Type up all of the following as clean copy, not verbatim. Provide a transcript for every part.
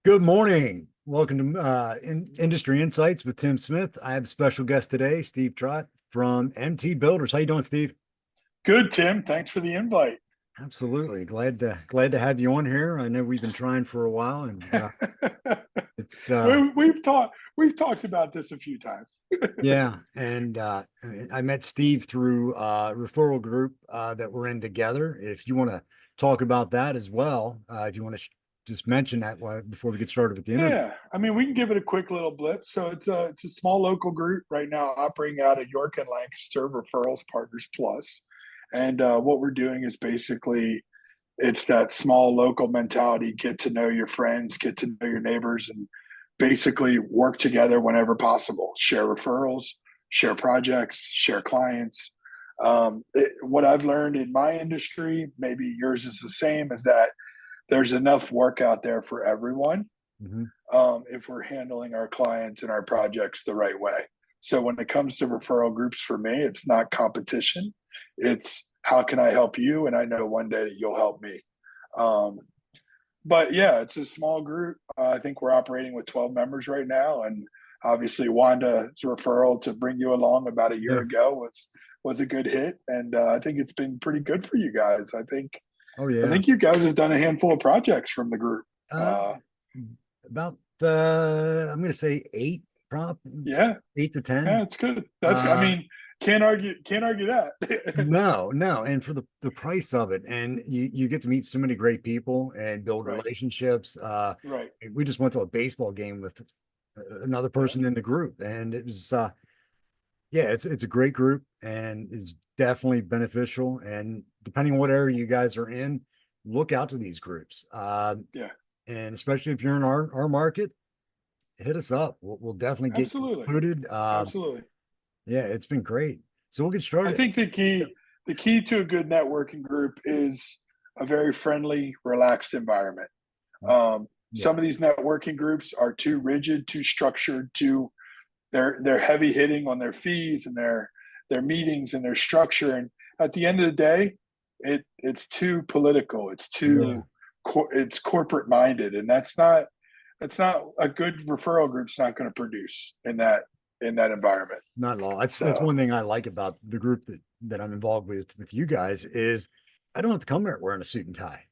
Good morning. Welcome to Industry Insights with Tim Smith. I have a special guest today, Steve Trott from MT Builders. How you doing, Steve? Good, Tim. Thanks for the invite. Absolutely. Glad to have you on here. I know we've been trying for a while, and it's We've talked about this a few times. yeah. And I met Steve through Referral Group that we're in together. If you want to talk about that as well, if you want to just mention that before we get started with the interview. Yeah, I mean, we can give it a quick little blip. So it's a small local group right now operating out of York and Lancaster, Referrals Partners Plus, and what we're doing is basically it's that small local mentality. Get to know your friends, get to know your neighbors, and basically work together whenever possible. Share referrals, share projects, share clients. What I've learned in my industry, maybe yours is the same, is that there's enough work out there for everyone Mhm. if we're handling our clients and our projects the right way. So when it comes to referral groups, for me, it's not competition. It's how can I help you? And I know one day that you'll help me. Um, but yeah, it's a small group. I think we're operating with 12 members right now. And obviously Wanda's referral to bring you along about a year Yeah. ago was a good hit. And I think it's been pretty good for you guys. Oh I yeah. think you guys have done a handful of projects from the group. Uh, about I'm going to say eight, prop Yeah, 8 to 10. yeah, it's good. I Uh, mean, can't argue that. no, and for the price of it, and you get to meet so many great people and build Right, relationships. right. We just went to a baseball game with another Yeah, person in the group, and it was yeah, it's a great group, and it's definitely beneficial. And depending on what area you guys are in, look out to these groups. yeah, And especially if you're in our market, hit us up. We'll definitely get you absolutely, included. absolutely. Yeah, it's been great. So we'll get I started. think the key to a good networking group is a very friendly, relaxed environment. Yeah, Some of these networking groups are too rigid, too structured, too they're heavy hitting on their fees and their meetings and their structure. And at the end of the day, it's too political. yeah, It's corporate minded, and that's not a good referral group's not going to produce in that environment. not at all. That's So one thing I like about the group that I'm involved with you guys is I don't have to come there wearing a suit and tie.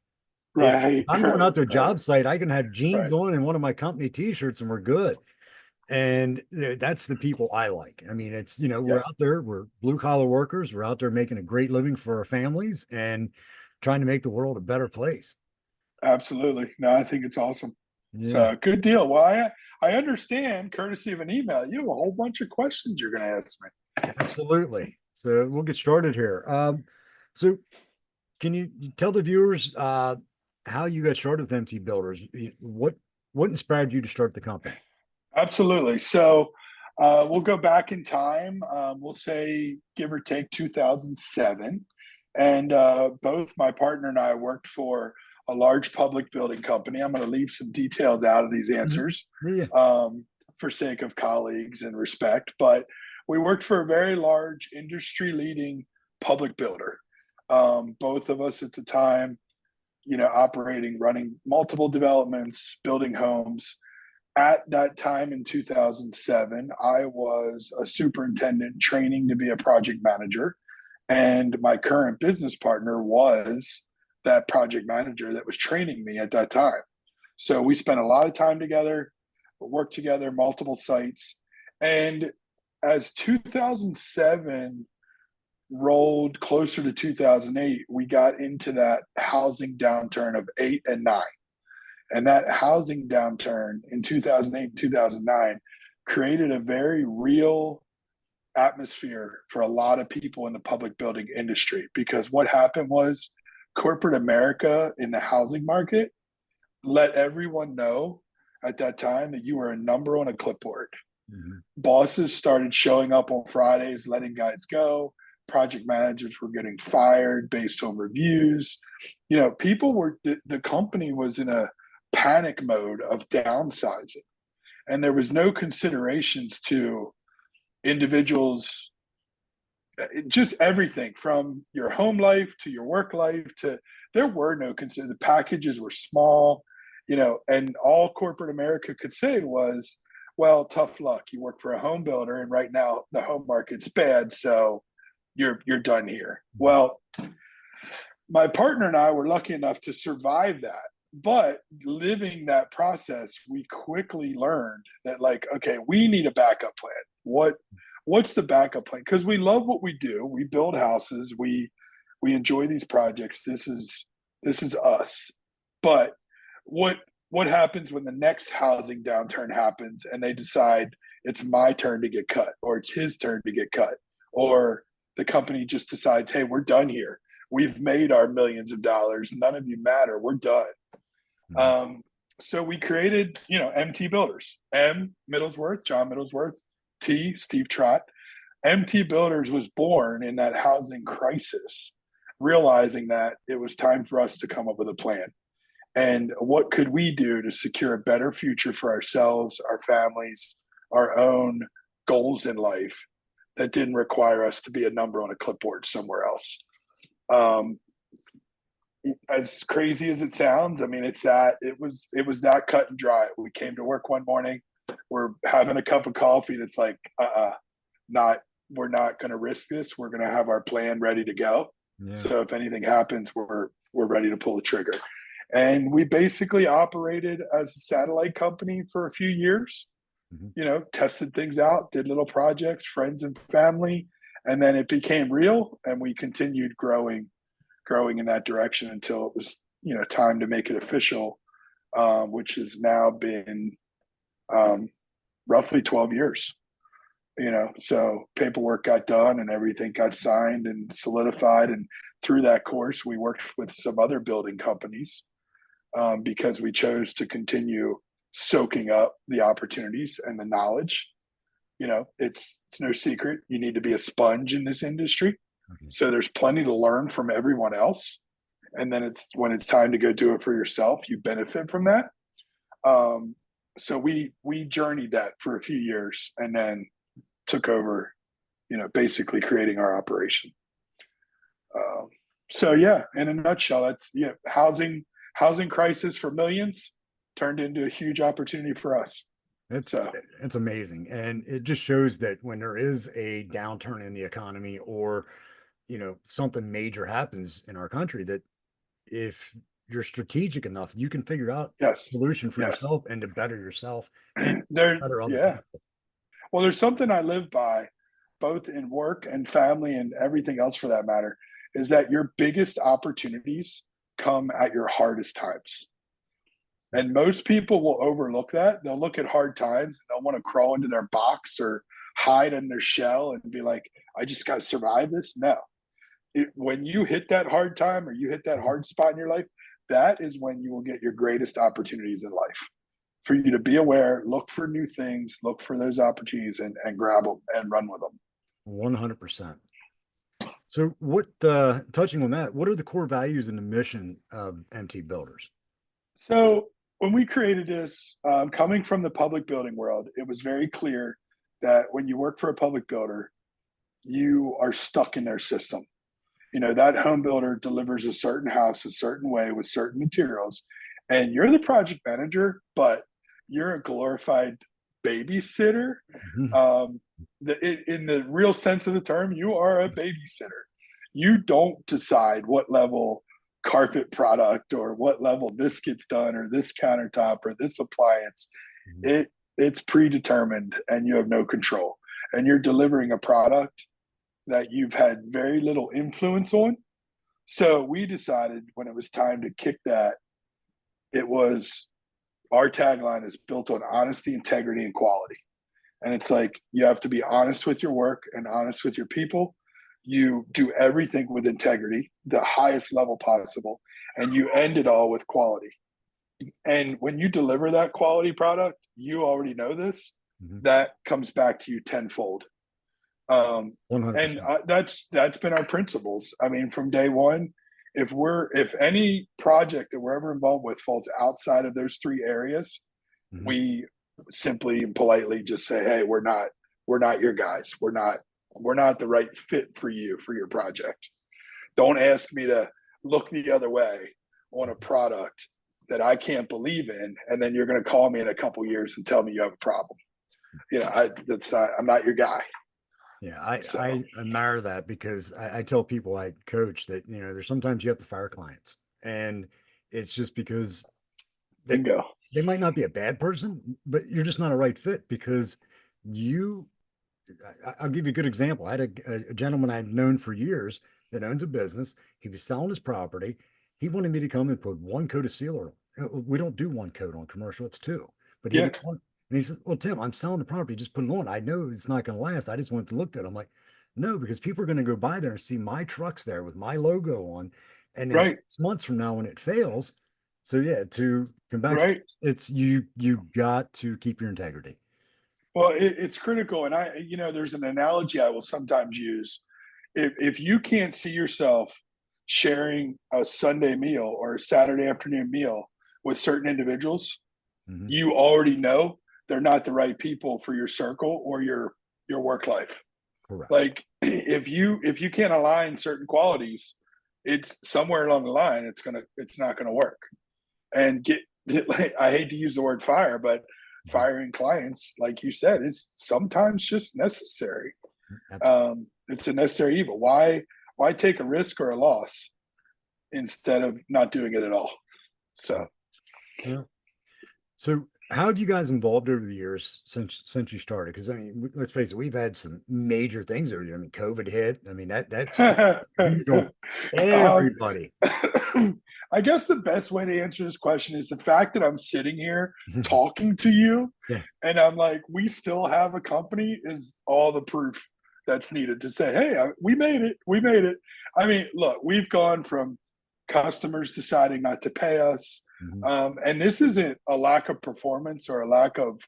If right, I'm going right, out to a right, job site, I can have jeans right. on and one of my company t-shirts and we're good. And that's the people I like. I mean, it's, we're Yeah, out there, we're blue collar workers, we're out there making a great living for our families and trying to make the world a better place. absolutely. No, I think it's awesome. Yeah, So good deal. Well, I understand, courtesy of an email, you have a whole bunch of questions you're going to ask me. absolutely. So we'll get started here. So can you tell the viewers how you got started with MT Builders? What inspired you to start the company? Absolutely. So we'll go back in time. We'll say, give or take, 2007. And both my partner and I worked for a large public building company. I'm going to leave some details out of these Mhm. answers Yeah. for sake of colleagues and respect. But we worked for a very large industry leading public builder. Both of us at the time, operating, running multiple developments, building homes. At that time in 2007, I was a superintendent training to be a project manager. And my current business partner was that project manager that was training me at that time. So we spent a lot of time together, worked together, multiple sites. And as 2007 rolled closer to 2008, we got into that housing downturn of 8 and 9. And that housing downturn in 2008, 2009 created a very real atmosphere for a lot of people in the public building industry because what happened was corporate America in the housing market let everyone know at that time that you were a number on a clipboard. Mhm. Bosses started showing up on Fridays, letting guys go. Project managers were getting fired based on reviews. People the company was in a panic mode of downsizing, and there was no considerations to individuals, just everything from your home life to your work life to there were no consider the packages were small And all corporate America could say was, well, tough luck. You work for a home builder, and right now the home market's bad, so you're done here. Well, my partner and I were lucky enough to survive that. But living that process, we quickly learned that, like, okay, we need a backup plan. What's the backup plan? Because we love what we do. We build houses. We enjoy these projects. This is us. But what happens when the next housing downturn happens and they decide it's my turn to get cut, or it's his turn to get cut, or the company just decides, hey, we're done here. We've made our millions of dollars. None of you matter. We're done. So we created, MT Builders. M, Middlesworth, John Middlesworth. T, Steve Trott. MT Builders was born in that housing crisis, realizing that it was time for us to come up with a plan. And what could we do to secure a better future for ourselves, our families, our own goals in life that didn't require us to be a number on a clipboard somewhere else? As crazy as it sounds, I mean, it was that cut and dry. We came to work one morning, we're having a cup of coffee, and it's like, we're not going to risk this. We're going to have our plan ready to go. Yeah. So if anything happens, we're ready to pull the trigger. And we basically operated as a satellite company for a few years, tested things out, did little projects, friends and family, and then it became real, and we continued growing in that direction until it was, time to make it official, which has now been roughly 12 years. So paperwork got done and everything got signed and solidified. And through that course, we worked with some other building companies because we chose to continue soaking up the opportunities and the knowledge. It's no secret. You need to be a sponge in this industry. Okay. So there's plenty to learn from everyone else. And then when it's time to go do it for yourself, you benefit from that. So we journeyed that for a few years and then took over, basically creating our operation. So yeah, in a nutshell, that's housing crisis for millions turned into a huge opportunity for us. It's amazing. And it just shows that when there is a downturn in the economy, or, something major happens in our country, that if you're strategic enough, you can figure out a solution for yourself and to better yourself and better other people. Well, there's something I live by, both in work and family and everything else for that matter, is that your biggest opportunities come at your hardest times. And most people will overlook that. They'll look at hard times and they'll want to crawl into their box or hide in their shell and be like, I just got to survive this. No. When you hit that hard time or you hit that hard spot in your life, that is when you will get your greatest opportunities in life. For you to be aware, look for new things, look for those opportunities and grab them and run with them. 100%. So touching on that, what are the core values and the mission of MT Builders? So when we created this, coming from the public building world, it was very clear that when you work for a public builder, you are stuck in their system. That home builder delivers a certain house a certain way with certain materials, and you're the project manager, but you're a glorified babysitter. Mm-hmm. In the real sense of the term, you are a babysitter. You don't decide what level carpet product or what level this gets done or this countertop or this appliance. Mm-hmm. It's predetermined and you have no control. And you're delivering a product that you've had very little influence on. So we decided when it was time to kick that, our tagline is built on honesty, integrity, and quality. And it's like, you have to be honest with your work and honest with your people. You do everything with integrity, the highest level possible, and you end it all with quality. And when you deliver that quality product, you already know this, mm-hmm. that comes back to you tenfold. And that's been our principles. I mean, from day one, if any project that we're ever involved with falls outside of those three areas, mm-hmm. we simply and politely just say, hey, we're not your guys. We're not the right fit for you, for your project. Don't ask me to look the other way on a product that I can't believe in, and then you're going to call me in a couple years and tell me you have a problem. I'm not your guy. Yeah, So I admire that because I tell people I coach that, there's sometimes you have to fire clients, and it's just because they bingo. they might not be a bad person, but you're just not a right fit because you I'll give you a good example. I had a gentleman I'd known for years that owns a business. He was selling his property. He wanted me to come and put one coat of sealer. We don't do one coat on commercial, it's two. But he Yeah, didn't want, and he said, "Well, Tim, I'm selling the property. Just put it on. I know it's not going to last. I just want it to look good." I'm like, "No, because people are going to go by there and see my trucks there with my logo on. And then right, 6 months from now when it fails." So yeah, to come back, right. it's you got to keep your integrity. Well, it's critical, and there's an analogy I will sometimes use. If you can't see yourself sharing a Sunday meal or a Saturday afternoon meal with certain individuals, Hmm. you already know they're not the right people for your circle or your work life. Correct. Like if you can't align certain qualities, it's somewhere along the line it's not gonna work. And like, I hate to use the word fire, but Mhm. firing clients, like you said, is sometimes just necessary. Absolutely. It's a necessary evil. Why take a risk or a loss instead of not doing it at all? So Yeah. So, how have you guys involved over the years since you started? Because I mean, let's face it, we've had some major things over here. I mean, COVID hit. I mean, that's huge on um, everybody. I guess the best way to answer this question is the fact that I'm sitting here talking to you Yeah. and I'm like, we still have a company is all the proof that's needed to say, hey, we made it. We made it. I mean, look, we've gone from customers deciding not to pay us. Hmm. And this isn't a lack of performance or a lack of,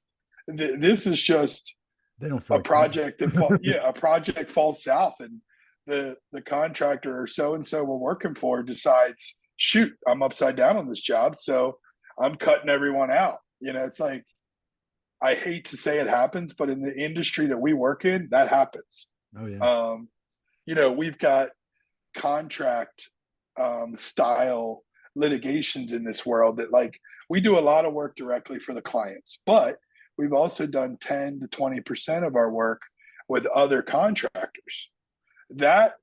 this is just They don't feel a like paying. project a project falls south and the contractor or so and so we're working for decides, shoot, I'm upside down on this job, so I'm cutting everyone out. It's like, I hate to say it happens, but in the industry that we work in, that happens. Oh yeah. um we've got contract style litigations in this world that, like, we do a lot of work directly for the clients, but we've also done 10 to 20% of our work with other contractors. That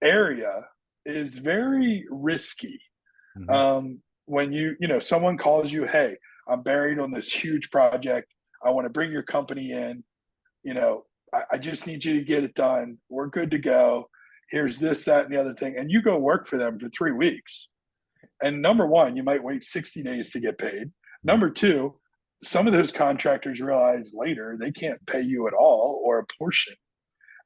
area is very risky. Hmm. When someone calls you, hey, I'm buried on this huge project, I want to bring your company in, I just need you to get it done, we're good to go, here's this, that, and the other thing, and you go work for them for 3 weeks. And number one, you might wait 60 days to get paid. Yeah. Number two, some of those contractors realize later they can't pay you at all or a portion.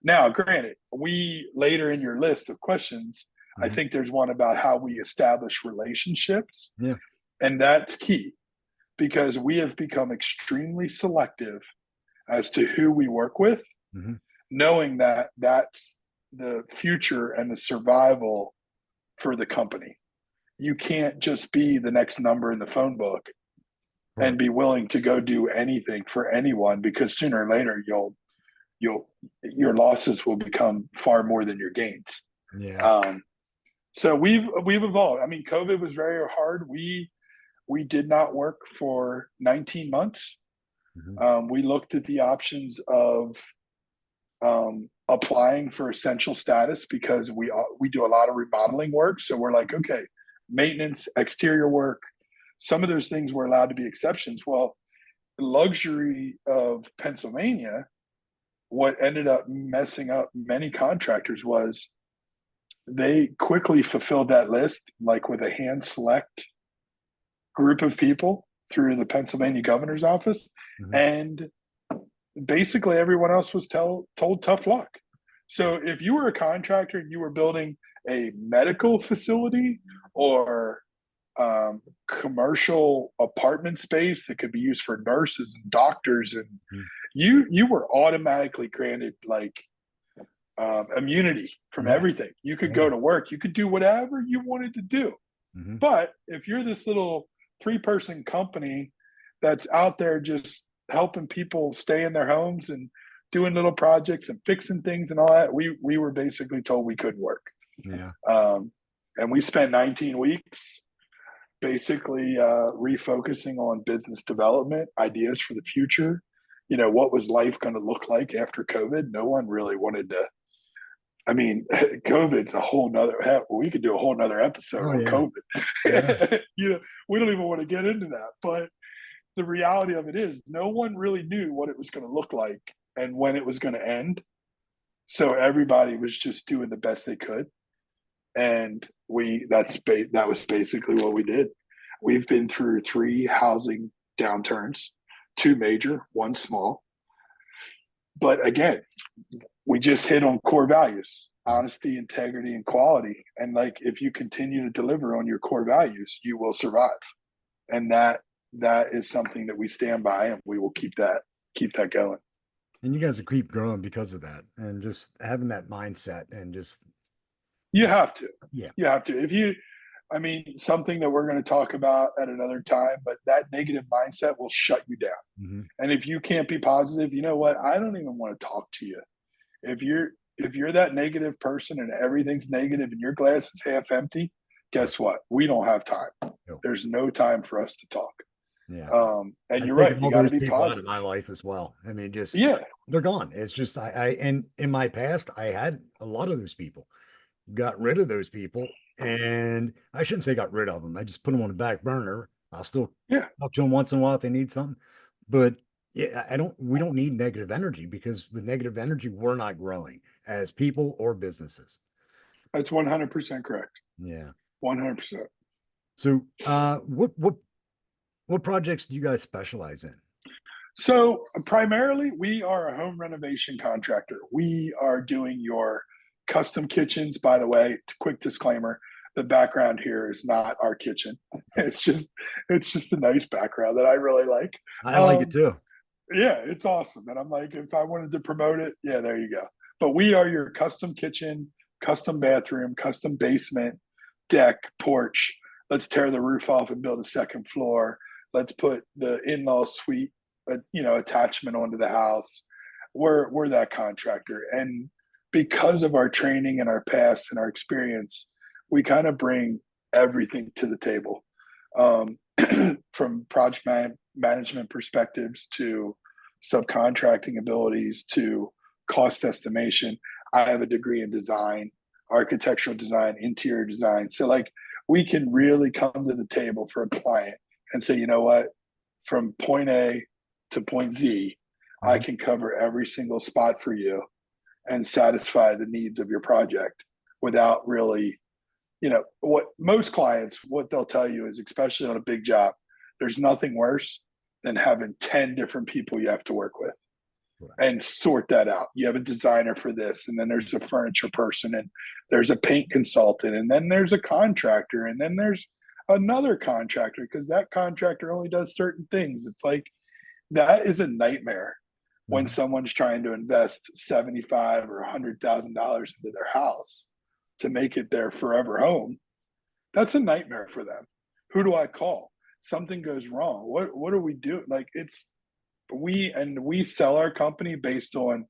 Now, granted, we later in your list of questions, I Hmm. think there's one about how we establish relationships. Yeah. And that's key because we have become extremely selective as to who we work with, Hmm. knowing that that's the future and the survival for the company. You can't just be the next number in the phone book and Correct. be willing to go do anything for anyone, because sooner or later you'll your losses will become far more than your gains. Yeah. Um, so we've evolved. I mean, COVID was very hard. We did not work for 19 months. Hmm. We looked at the options of applying for essential status because we do a lot of remodeling work. So we're like, okay, maintenance, exterior work, some of those things were allowed to be exceptions. Well, the luxury of Pennsylvania, what ended up messing up many contractors was they quickly fulfilled that list, like with a hand select group of people through the Pennsylvania governor's office. Hmm. And basically everyone else was told tough luck. So if you were a contractor and you were building a medical facility or commercial apartment space that could be used for nurses and doctors, and you were automatically granted like immunity from Yeah. everything. You could Yeah. go to work, you could do whatever you wanted to do. Hmm. But if you're this little 3-person company that's out there just helping people stay in their homes and doing little projects and fixing things and all that, we were basically told we couldn't work. Yeah. Um, and we spent 19 weeks basically refocusing on business development, ideas for the future. You know, what was life going to look like after COVID? No one really wanted to. I mean, COVID's a whole nother. We could do a whole nother episode Oh on yeah. Yeah. COVID. You know, we don't even want to get into that. But the reality of it is, no one really knew what it was going to look like and when it was going to end. So everybody was just doing the best they could, and that was basically what we did. We've been through 3 housing downturns, 2 major, 1 small. But again, we just hit on core values: honesty, integrity, and quality. And like, if you continue to deliver on your core values, you will survive. And that is something that we stand by, and we will keep that going. And you guys will keep growing because of that, and just having that mindset, and just You have to. yeah. You have to. If you, I mean, something that we're going to talk about at another time, but that negative mindset will shut you down. Mm-hmm. And if you can't be positive, you know what? I don't even want to talk to you. If you're that negative person and everything's negative and your glass is half empty, guess what? We don't have time. No. There's no time for us to talk. Yeah. And I you're think right. of You all got to those be people out of positive. my life as well. I mean, just Yeah. they're gone. It's just and in my past, I had a lot of those people. Got rid of those people, and I shouldn't say got rid of them. I just put them on the back burner. I'll still Yeah. talk to them once in a while if they need something, but yeah, I don't. We don't need negative energy, because with negative energy, we're not growing as people or businesses. That's 100% correct. Yeah. 100%. So, what projects do you guys specialize in? So primarily, we are a home renovation contractor. We are doing your custom kitchens. By the way, quick disclaimer: the background here is not our kitchen. It's just a nice background that I really like. I like it Um, too. yeah, it's awesome. And I'm like, if I wanted to promote it, yeah, there you go. But we are your custom kitchen, custom bathroom, custom basement, deck, porch. Let's tear the roof off and build a second floor. Let's put the in-law suite, attachment onto the house. We're that contractor, and because of our training and our past and our experience, we kind of bring everything to the table, from management perspectives to subcontracting abilities to cost estimation. I have a degree in design, architectural design, interior design. So like, we can really come to the table for a client and say, you know what, from point A to point Z, I Mhm. can cover every single spot for you and satisfy the needs of your project without really, what most clients, what they'll tell you is, especially on a big job, there's nothing worse than having 10 different people you have to work with Right. and sort that out. You have a designer for this, and then there's a furniture person, and there's a paint consultant, and then there's a contractor, and then there's another contractor, because that contractor only does certain things. It's like, that is a nightmare when Mhm. someone's trying to invest 75 or $100,000 into their house to make it their forever home. That's a nightmare for them. Who do I call? Something goes wrong. What do we do? Like, we sell our company based on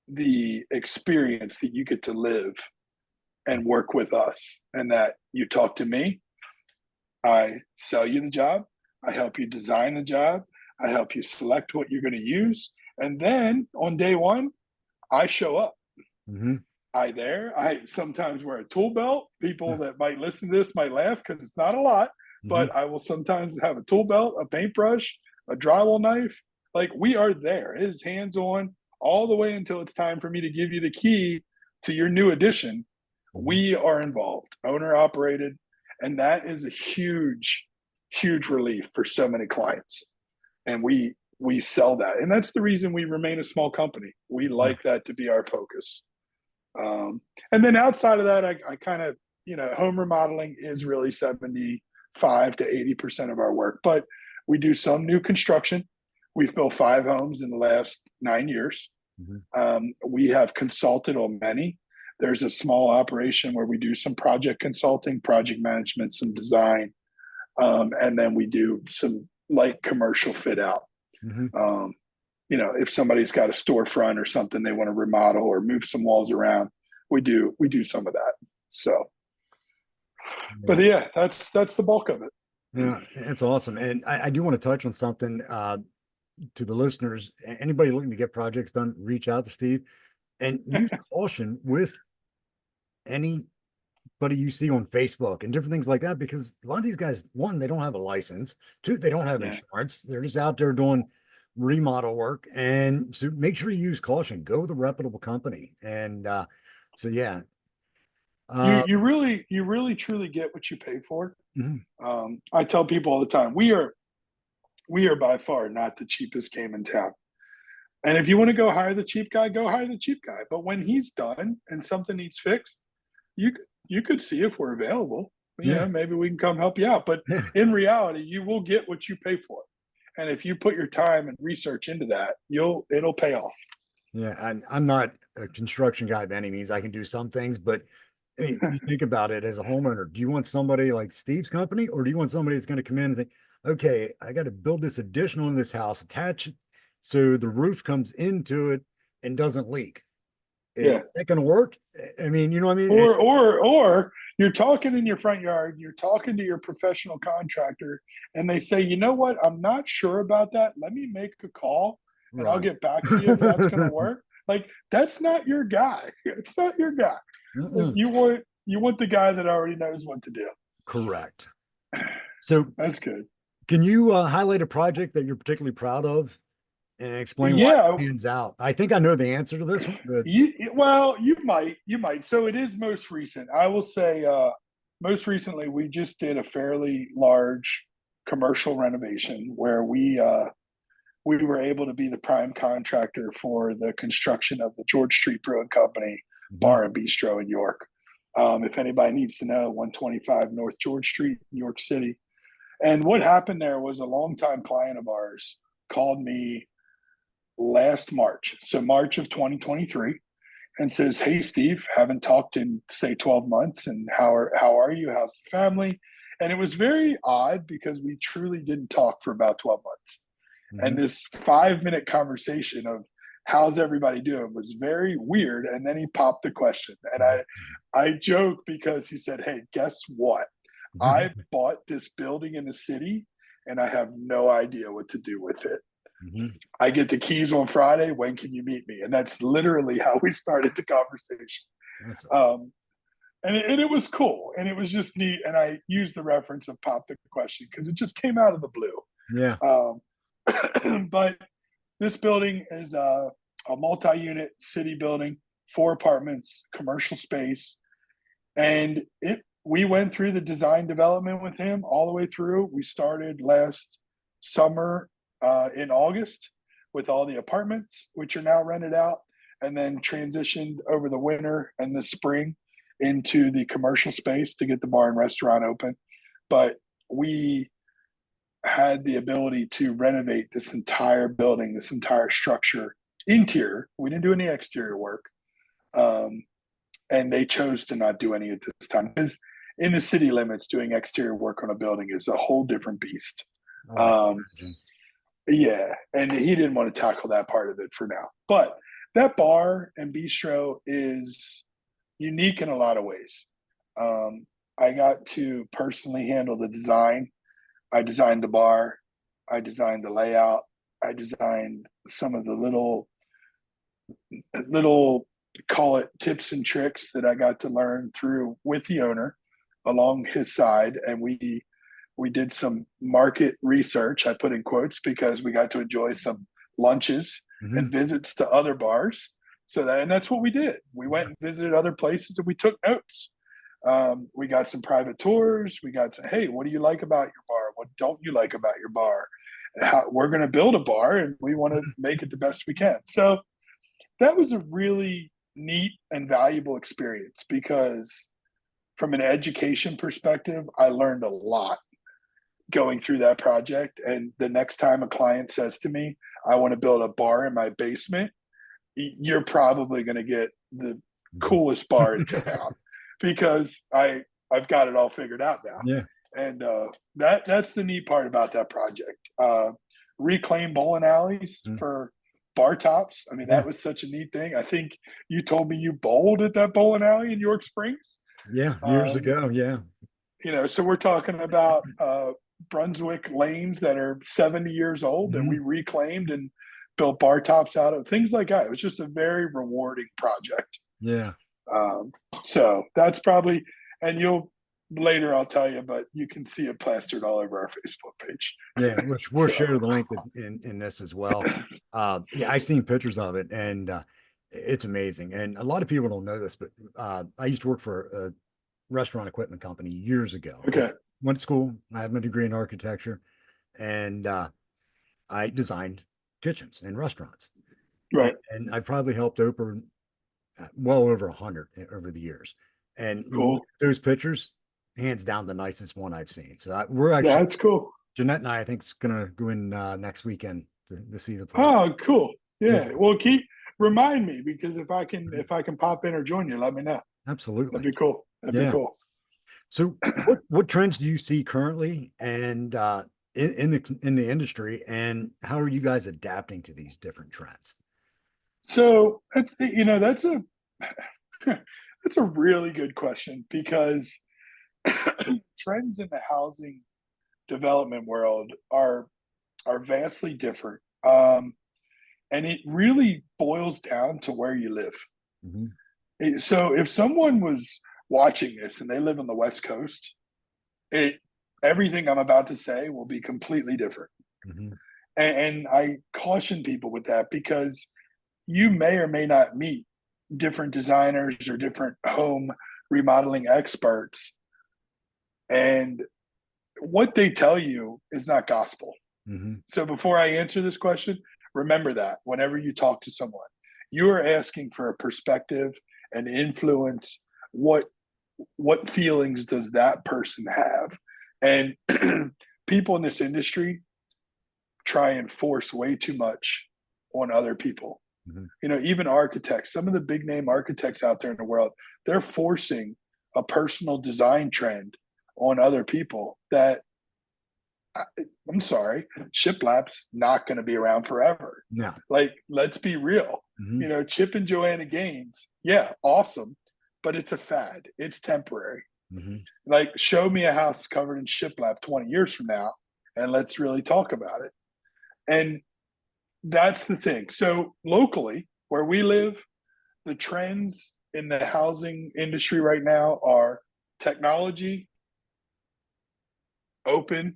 the experience that you get to live and work with us, and that you talk to me, I sell you the job, I help you design the job, I help you select what you're going to use, and then on day one, I show up. Mhm. I sometimes wear a tool belt. People that might listen to this might laugh because it's not a lot, Mhm. but I will sometimes have a tool belt, a paintbrush, a drywall knife. Like, we are there. It is hands on all the way until it's time for me to give you the key to your new addition. Mhm. We are involved, owner operated, and that is a huge, huge relief for so many clients. And we sell that, and that's the reason we remain a small company. We Yeah. like that to be our focus. And then outside of that, I kind of, home remodeling is really 75 to 80% of our work, but we do some new construction. We've built 5 homes in the last 9 years. Mhm. We have consulted on many. There's a small operation where we do some project consulting, project management, some design, and then we do some light commercial fit out. Mhm. Um, if somebody's got a storefront or something they want to remodel or move some walls around, we do some of that. So, but Yeah. yeah, that's the bulk of it. Yeah, that's awesome. And I do want to touch on something to the listeners. Anybody looking to get projects done, reach out to Steve and use caution with anybody you see on Facebook and different things like that, because a lot of these guys, one, they don't have a license, two, they don't have Yeah. insurance. They're just out there doing remodel work. And so make sure you use caution. Go with a reputable company. And so yeah. You really truly get what you pay for. Mhm. I tell people all the time, we are by far not the cheapest game in town. And if you want to go hire the cheap guy, go hire the cheap guy. But when he's done and something needs fixed, you you could see if we're available. You Yeah. know, maybe we can come help you out. But Yeah. in reality, you will get what you pay for. And if you put your time and research into that, it'll pay off. Yeah, I'm not a construction guy by any means. I can do some things, but I mean, you think about it as a homeowner. Do you want somebody like Steve's company, or do you want somebody that's going to come in and think, okay, I got to build this additional in this house, attach it so the roof comes into it and doesn't leak? Is Yeah. that going to work? I mean, you know what I mean? Or you're talking in your front yard, you're talking to your professional contractor, and they say, you know what, I'm not sure about that. Let me make a call and I'll Right. get back to you if that's gonna work. Like, that's not your guy. It's not your guy. Like, Mm-mm. you want the guy that already knows what to do. Correct. So, That's good. can you highlight a project that you're particularly proud of and explain why it Yeah, stands out? I think I know the answer to this one, but you might. So it is most recent. I will say, most recently we just did a fairly large commercial renovation where we were able to be the prime contractor for the construction of the George Street Brewing Company Mhm. Bar and Bistro in York. If anybody needs to know, 125 North George Street, New York City. And what happened there was a longtime client of ours called me last March, so March of 2023, and says, "Hey, Steve, haven't talked in say 12 months, and how are you? How's the family?" And it was very odd because we truly didn't talk for about 12 months. And Mhm. this 5 minute conversation of how's everybody doing was very weird. And then he popped the question, and I joke because he said, "Hey, guess what? I Mhm. bought this building in the city, and I have no idea what to do with it. Mhm. I get the keys on Friday. When can you meet me?" And that's literally how we started the conversation. That's awesome. Um, and it was cool, and it was just neat. And I used the reference of pop the question because it just came out of the blue. Yeah. But this building is a multi-unit city building, 4 apartments, commercial space, and it. We went through the design development with him all the way through. We started last summer in August with all the apartments, which are now rented out, and then transitioned over the winter and the spring into the commercial space to get the bar and restaurant open. But we had the ability to renovate this entire building, this entire structure, interior. We didn't do any exterior work. Um, and they chose to not do any at this time because in the city limits, doing exterior work on a building is a whole different beast. Oh, I can Um, imagine. yeah, and he didn't want to tackle that part of it for now. But that bar and bistro is unique in a lot of ways. Um, I got to personally handle the design. I designed the bar. I designed the layout. I designed some of the little call it tips and tricks that I got to learn through with the owner along his side, and we did some market research. I put in quotes because we got to enjoy some lunches and Mhm. visits to other bars. So that and that's what we did. We went and visited other places and we took notes. We got some private tours. We got some, hey, what do you like about your bar? What don't you like about your bar? We're going to build a bar and we want to make it the best we can. So that was a really neat and valuable experience because from an education perspective, I learned a lot going through that project. And the next time a client says to me, I want to build a bar in my basement, you're probably going to get the Mhm. coolest bar in town because I've got it all figured out now. Yeah. And that's the neat part about that project. Reclaim bowling alleys Mhm. for bar tops. I mean, Yeah. that was such a neat thing. I think you told me you bowled at that bowling alley in York Springs. Yeah. Years Um, ago. Yeah. so we're talking about Brunswick lanes that are 70 years old and we Mhm. reclaimed and built bar tops out of things like that. It was just a very rewarding project. Yeah. Um, so that's probably, and you'll later I'll tell you, but you can see it plastered all over our Facebook page. Yeah, which we'll So share the link in this as well. Yeah, I've seen pictures of it, and it's amazing. And a lot of people don't know this, but I used to work for a restaurant equipment company years ago. And okay, went to school. I have my degree in architecture, and I designed kitchens and restaurants. right, And I've probably helped open well over 100 over the years. And you look cool. at those pictures, hands down the nicest one I've seen. So we're actually That's cool. Jeanette and I think, is gonna go in next weekend to see the place. Oh, cool. Yeah, Yeah. Well, remind me because if I can pop in or join you, let me know. That'd absolutely. be cool. That'd be Yeah. cool. So what trends do you see currently and in the industry, and how are you guys adapting to these different trends? So that's a that's a really good question because trends in the housing development world are vastly different. And it really boils down to where you live. Hmm. So if someone was watching this and they live on the West Coast, it everything I'm about to say will be completely different. Hmm. And I caution people with that because you may or may not meet different designers or different home remodeling experts, and what they tell you is not gospel. Hmm. So before I answer this question, remember that whenever you talk to someone, you are asking for a perspective and influence. What feelings does that person have? And people in this industry try and force way too much on other people. Hmm. Even architects, some of the big name architects out there in the world, they're forcing a personal design trend on other people that I'm sorry, shiplap's not going to be around forever. No. Like, let's be real. Hmm. Chip and Joanna Gaines, yeah, awesome, but it's a fad. It's temporary. Hmm. Like, show me a house covered in shiplap 20 years from now, and let's really talk about it. And that's the thing. So locally, where we live, the trends in the housing industry right now are technology, open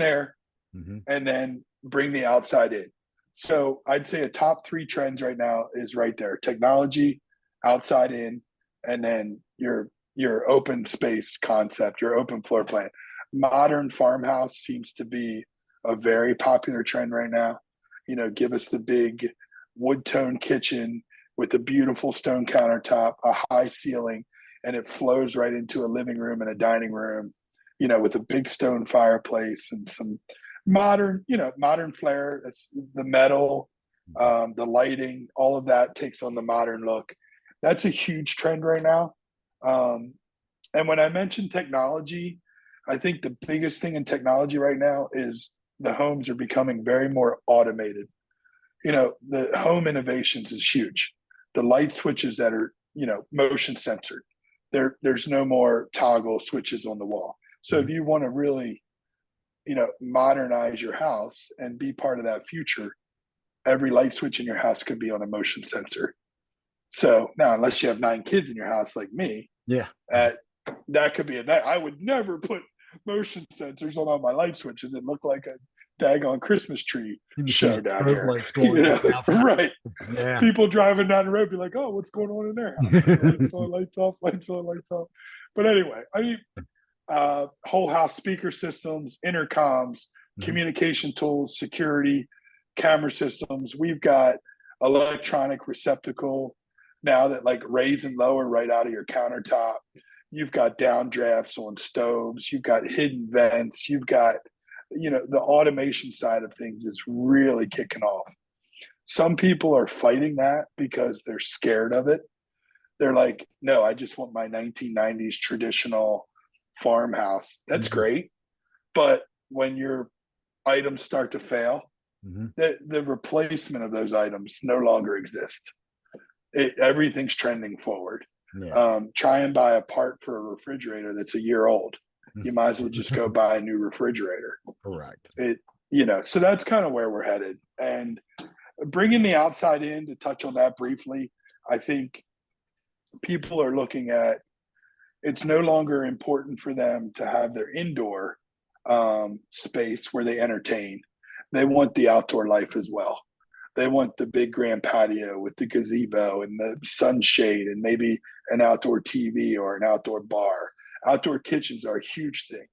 air, Hmm. and then bring the outside in. So I'd say a top three trends right now is right there: technology, outside in, and then your open space concept, your open floor plan. Modern farmhouse seems to be a very popular trend right now. Give us the big wood tone kitchen with a beautiful stone countertop, a high ceiling, and it flows right into a living room and a dining room, with a big stone fireplace and some modern flair. That's the metal, the lighting, all of that takes on the modern look. That's a huge trend right now. And when I mentioned technology, I think the biggest thing in technology right now is the homes are becoming very more automated. The home innovations is huge. The light switches that are, motion censored. There's no more toggle switches on the wall. So if you want to really, modernize your house and be part of that future, every light switch in your house could be on a motion sensor. So now, unless you have 9 kids in your house like me, Yeah. that could be I would never put motion sensors on all my light switches. It looked like a daggone Christmas tree You'd be seeing show down strobe here. lights going in and out. Right? Yeah. People driving down the road be like, "Oh, what's going on in their house? Lights on, lights off, lights on, lights off." But anyway, I mean, whole house speaker systems, intercoms, Mhm. communication tools, security, camera systems. We've got electronic receptacle now that like raise and lower right out of your countertop. You've got downdrafts on stoves. You've got hidden vents. You've got, the automation side of things is really kicking off. Some people are fighting that because they're scared of it. They're like, no, I just want my 1990s traditional farmhouse. That's Mhm. great. But when your items start to fail, Mhm. the replacement of those items no longer exist. Everything's trending forward. Yeah. Try and buy a part for a refrigerator that's a year old. you might as well just go buy a new refrigerator. Correct. So that's kind of where we're headed. And bringing the outside in, to touch on that briefly, I think people are looking at, it's no longer important for them to have their indoor space where they entertain. They want the outdoor life as well. They want the big grand patio with the gazebo and the sunshade and maybe an outdoor TV or an outdoor bar. Outdoor kitchens are a huge thing.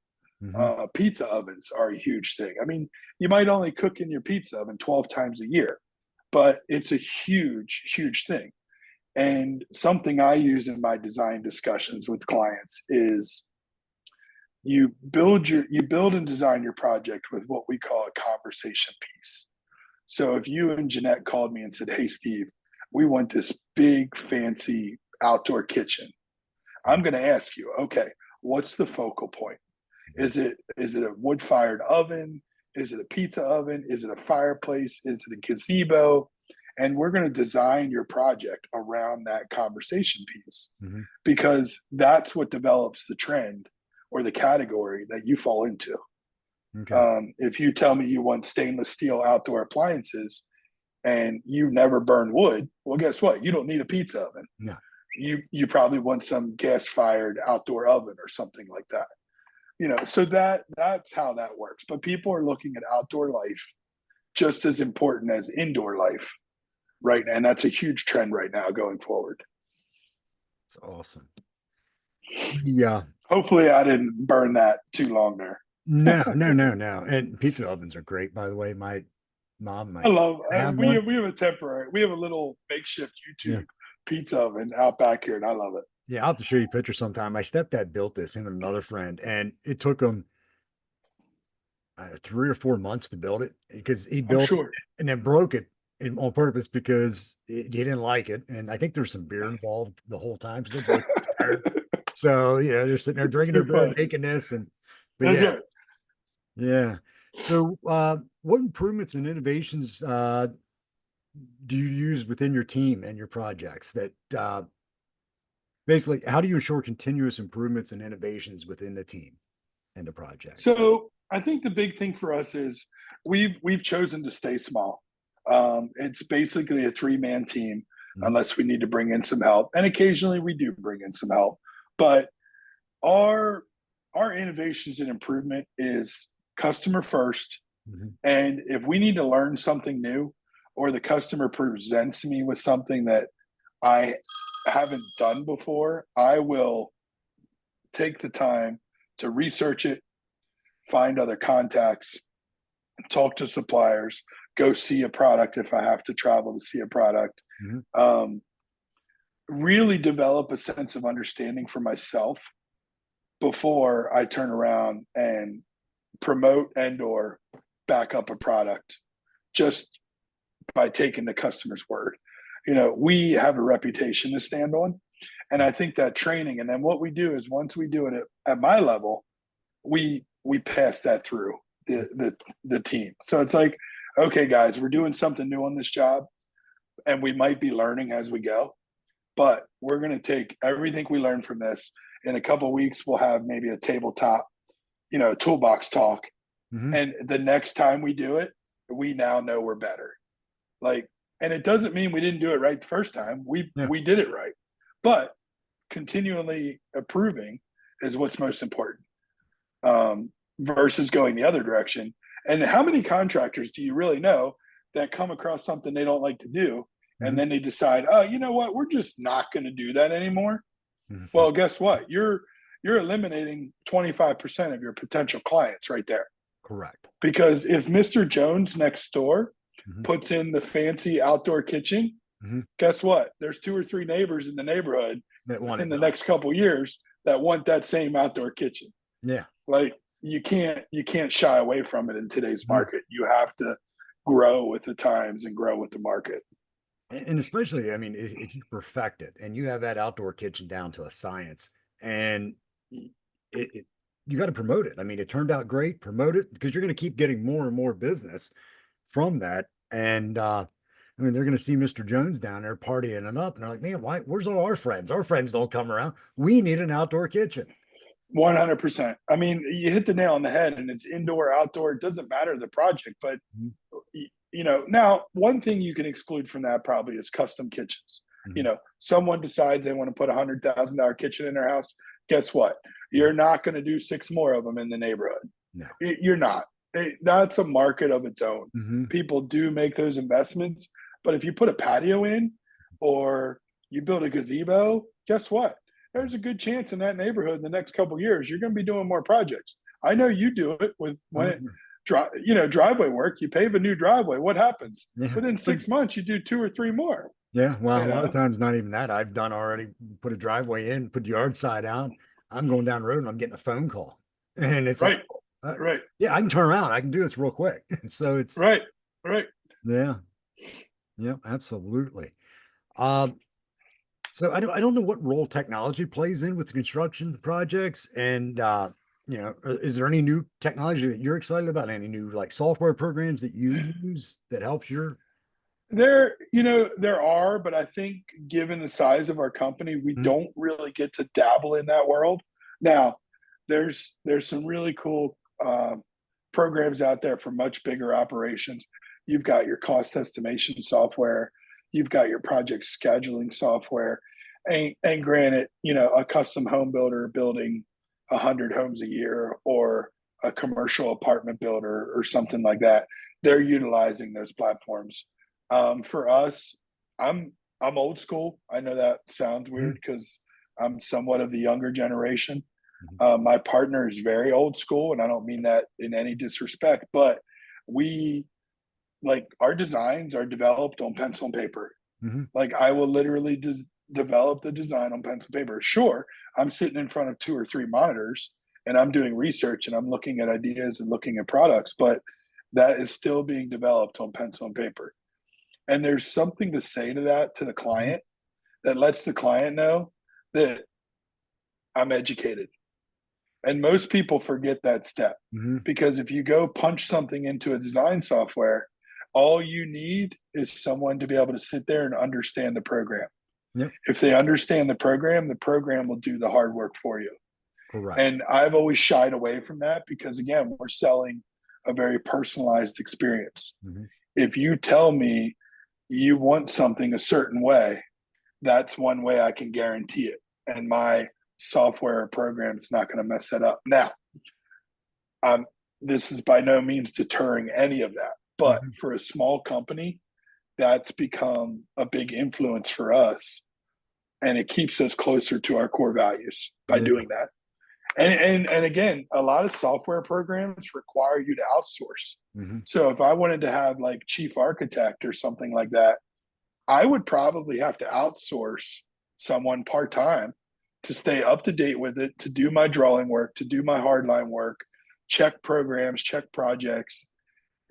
Pizza ovens are a huge thing. I mean, you might only cook in your pizza oven 12 times a year, but it's a huge, huge thing. And something I use in my design discussions with clients is you build and design your project with what we call a conversation piece. So if you and Jeanette called me and said, "Hey, Steve, we want this big, fancy outdoor kitchen," I'm going to ask you, okay, what's the focal point? Is it a wood-fired oven? Is it a pizza oven? Is it a fireplace? Is it a gazebo? And we're going to design your project around that conversation piece, because that's what develops the trend or the category that you fall into. Okay. If you tell me you want stainless steel outdoor appliances and you never burn wood, well, guess what? You don't need a pizza oven. No. You probably want some gas-fired outdoor oven or something like that. So that's how that works. But people are looking at outdoor life just as important as indoor life right now. And that's a huge trend right now going forward. That's awesome. Yeah. Hopefully I didn't burn that too long there. No. And pizza ovens are great, by the way. My mom, I love, we have a little makeshift YouTube pizza oven out back here, and I love it. Yeah, I'll have to show you a picture sometime. My stepdad built this, him and another friend, and it took him 3 or 4 months to build it, because he built it and then broke it on purpose because he didn't like it. And I think there's some beer involved the whole time. So they're sitting there drinking their beer, making this, yeah. So what improvements and innovations do you use within your team and your projects that basically, how do you ensure continuous improvements and innovations within the team and the project? So I think the big thing for us is we've chosen to stay small. It's basically a 3-man team, unless we need to bring in some help. And occasionally we do bring in some help. But our innovations and improvement is customer first. And if we need to learn something new, or the customer presents me with something that I haven't done before, I will take the time to research it, find other contacts, talk to suppliers, go see a product if I have to travel to see a product. Really develop a sense of understanding for myself before I turn around and promote and or back up a product just by taking the customer's word. We have a reputation to stand on. And I think that training, and then what we do is once we do it at my level, we pass that through the team. So it's like, okay, guys, we're doing something new on this job, and we might be learning as we go, but we're going to take everything we learned from this. In a couple of weeks, we'll have maybe a tabletop, toolbox talk. And the next time we do it, we now know we're better. And it doesn't mean we didn't do it right the first time. We did it right, but continually improving is what's most important, versus going the other direction. And how many contractors do you really know that come across something they don't like to do, and then they decide, oh, you know what, we're just not going to do that anymore? Well, guess what? You're eliminating 25% of your potential clients right there. Correct. Because if Mr. Jones next door puts in the fancy outdoor kitchen, guess what? There's 2 or 3 neighbors in the neighborhood that in the next couple of years that want that same outdoor kitchen. Yeah. You can't shy away from it in today's market. You have to grow with the times and grow with the market. And especially, I mean, if you perfect it and you have that outdoor kitchen down to a science, and you got to promote it. I mean, it turned out great, promote it, because you're going to keep getting more and more business from that. And I mean, they're going to see Mr. Jones down there partying it up, and they're like, man, where's all our friends? Our friends don't come around. We need an outdoor kitchen. 100%. I mean, you hit the nail on the head, and it's indoor, outdoor. It doesn't matter the project, but Mhm. now one thing you can exclude from that probably is custom kitchens. Mhm. Someone decides they want to put $100,000 kitchen in their house. Guess what? You're not going to do six more of them in the neighborhood. No. You're not. That's a market of its own. Mhm. People do make those investments, but if you put a patio in or you build a gazebo, guess what? There's a good chance in that neighborhood in the next couple of years you're going to be doing more projects. I know you do it with when it driveway work. You pave a new driveway. What happens? Yeah. Within 6 months, you do two or three more. Yeah. Well, You a lot of know, times, not even that. I've done already, put a driveway in, put the yard side out. I'm going down the road and I'm getting a phone call. And it's like, right, uh, right, yeah, I can turn around. I can do this real quick. So it's, right, right. yeah, yeah, absolutely. Um, so I don't know what role technology plays in with the construction projects. And, is there any new technology that you're excited about? Any new like software programs that you use that helps your, There are, but I think given the size of our company, we Mhm. don't really get to dabble in that world. Now, there's some really cool programs out there for much bigger operations. You've got your cost estimation software, you've got your project scheduling software, and granted, a custom home builder building 100 homes a year or a commercial apartment builder or something like that, they're utilizing those platforms. For us, I'm old school. I know that sounds weird Mhm. because I'm somewhat of the younger generation. Mhm. My partner is very old school, and I don't mean that in any disrespect, but we like our designs are developed on pencil and paper. Mhm. Like I will literally develop the design on pencil and paper. Sure, I'm sitting in front of two or three monitors and I'm doing research and I'm looking at ideas and looking at products, but that is still being developed on pencil and paper. And there's something to say to that to the Mhm. client that lets the client know that I'm educated. And most people forget that step Mhm. because if you go punch something into a design software, all you need is someone to be able to sit there and understand the program. Yep. If they understand the program will do the hard work for you. Correct. And I've always shied away from that because, again, we're selling a very personalized experience. Mhm. If you tell me you want something a certain way, that's one way I can guarantee it. And my software or program is not going to mess that up. Now, um, this is by no means deterring any of that. But Mhm. for a small company, that's become a big influence for us. And it keeps us closer to our core values by Yeah. doing that. And again, a lot of software programs require you to outsource. Mhm. So if I wanted to have like chief architect or something like that, I would probably have to outsource someone part time to stay up to date with it, to do my drawing work, to do my hardline work, check programs, check projects.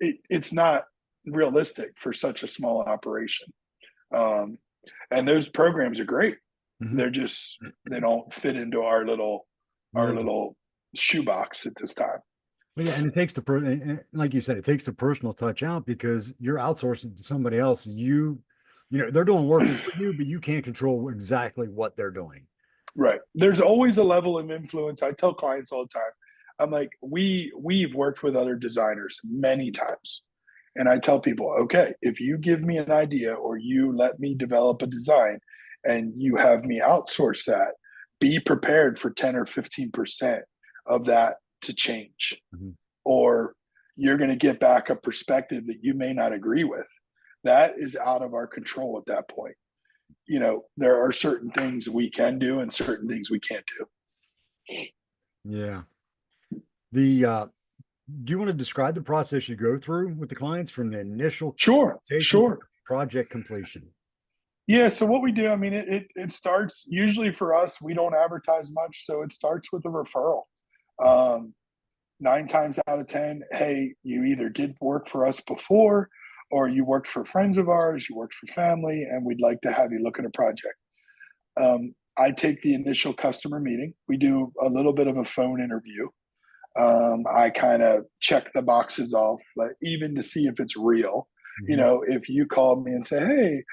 It's not realistic for such a small operation. Um, and those programs are great. Mhm. They're just they don't fit into our Yeah. little shoebox at this time. Well, yeah, and it takes like you said, it takes the personal touch out because you're outsourcing to somebody else. They're doing work for you, but you can't control exactly what they're doing. Right. There's always a level of influence. I tell clients all the time. I'm like, we've worked with other designers many times. And I tell people, okay, if you give me an idea or you let me develop a design and you have me outsource that, be prepared for 10 or 15% of that to change. Mhm. Or you're going to get back a perspective that you may not agree with. That is out of our control at that point. There are certain things we can do and certain things we can't do. Yeah. The Do you want to describe the process you go through with the clients from the initial Sure, consultation to sure. project completion? Yeah. So what we do, I mean, it starts usually for us. We don't advertise much, so it starts with a referral. Um, 9 times out of 10, hey, you either did work for us before, or you worked for friends of ours, you worked for family, and we'd like to have you look at a project. I take the initial customer meeting. We do a little bit of a phone interview. I kind of check the boxes off, like, even to see if it's real. Mhm. If you called me and say, "Hey,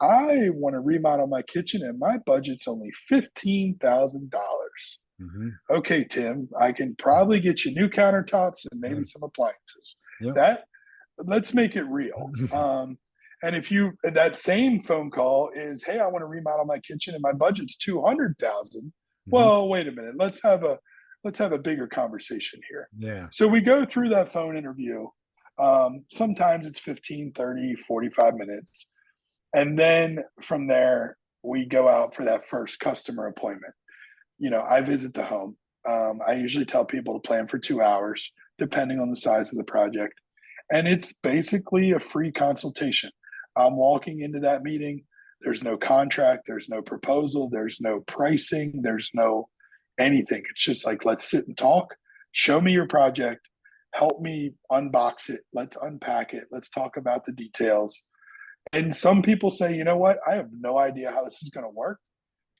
I want to remodel my kitchen and my budget's only $15,000," Mm-hmm. Okay, Tim, I can probably get you new countertops and maybe Yeah. some appliances. Yep. That let's make it real. And if you that same phone call is, hey, I want to remodel my kitchen and my budget's 200,000. Mm-hmm. Well, wait a minute. Let's have a bigger conversation here. Yeah. So we go through that phone interview. Sometimes it's 15, 30, 45 minutes. And then from there, we go out for that first customer appointment. I visit the home. I usually tell people to plan for 2 hours, depending on the size of the project. And it's basically a free consultation. I'm walking into that meeting. There's no contract, there's no proposal, there's no pricing, there's no anything. It's just like, let's sit and talk. Show me your project. Help me unbox it. Let's unpack it. Let's talk about the details. And some people say, you know what? I have no idea how this is going to work.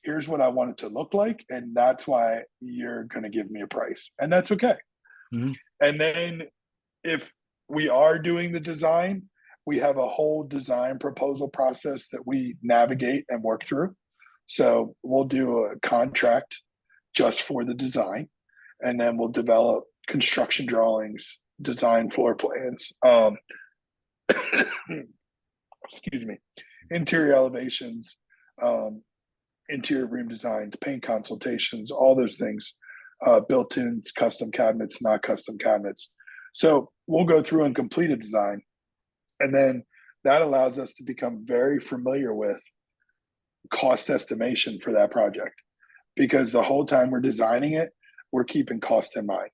Here's what I want it to look like. And that's why you're going to give me a price. And that's okay. Mm-hmm. And then if we are doing the design, we have a whole design proposal process that we navigate and work through. So we'll do a contract just for the design, and then we'll develop construction drawings, design floor plans, excuse me, interior elevations, interior room designs, paint consultations, all those things, built-ins, custom cabinets, not custom cabinets. So we'll go through and complete a design. And then that allows us to become very familiar with cost estimation for that project, because the whole time we're designing it, we're keeping cost in mind.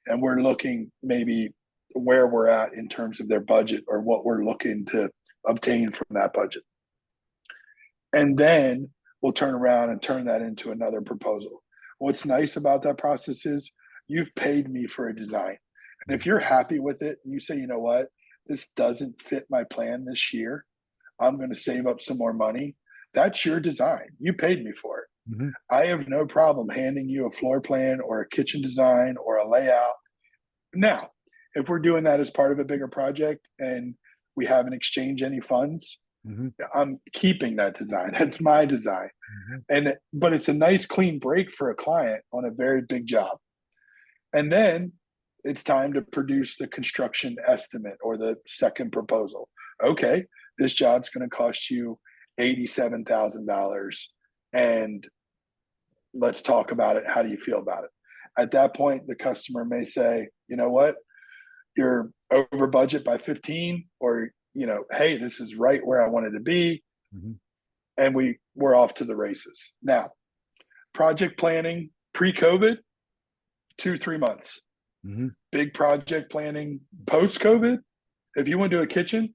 And we're looking maybe where we're at in terms of their budget or what we're looking to obtain from that budget. And then we'll turn around and turn that into another proposal. What's nice about that process is you've paid me for a design. And if you're happy with it, and you say, you know what, this doesn't fit my plan this year, I'm going to save up some more money. That's your design. You paid me for it. Mm-hmm. I have no problem handing you a floor plan or a kitchen design or a layout. Now, if we're doing that as part of a bigger project and we haven't exchanged any funds, Mm-hmm. I'm keeping that design. That's my design. Mm-hmm. But it's a nice clean break for a client on a very big job. And then it's time to produce the construction estimate or the second proposal. Okay, this job's going to cost you $87,000, and let's talk about it. How do you feel about it? At that point, the customer may say, you know what, you're over budget by 15, or, hey, this is right where I wanted to be. Mm-hmm. And we're off to the races. Now, project planning pre-COVID, 2-3 months. Mm-hmm. Big project planning post-COVID, if you want to do a kitchen,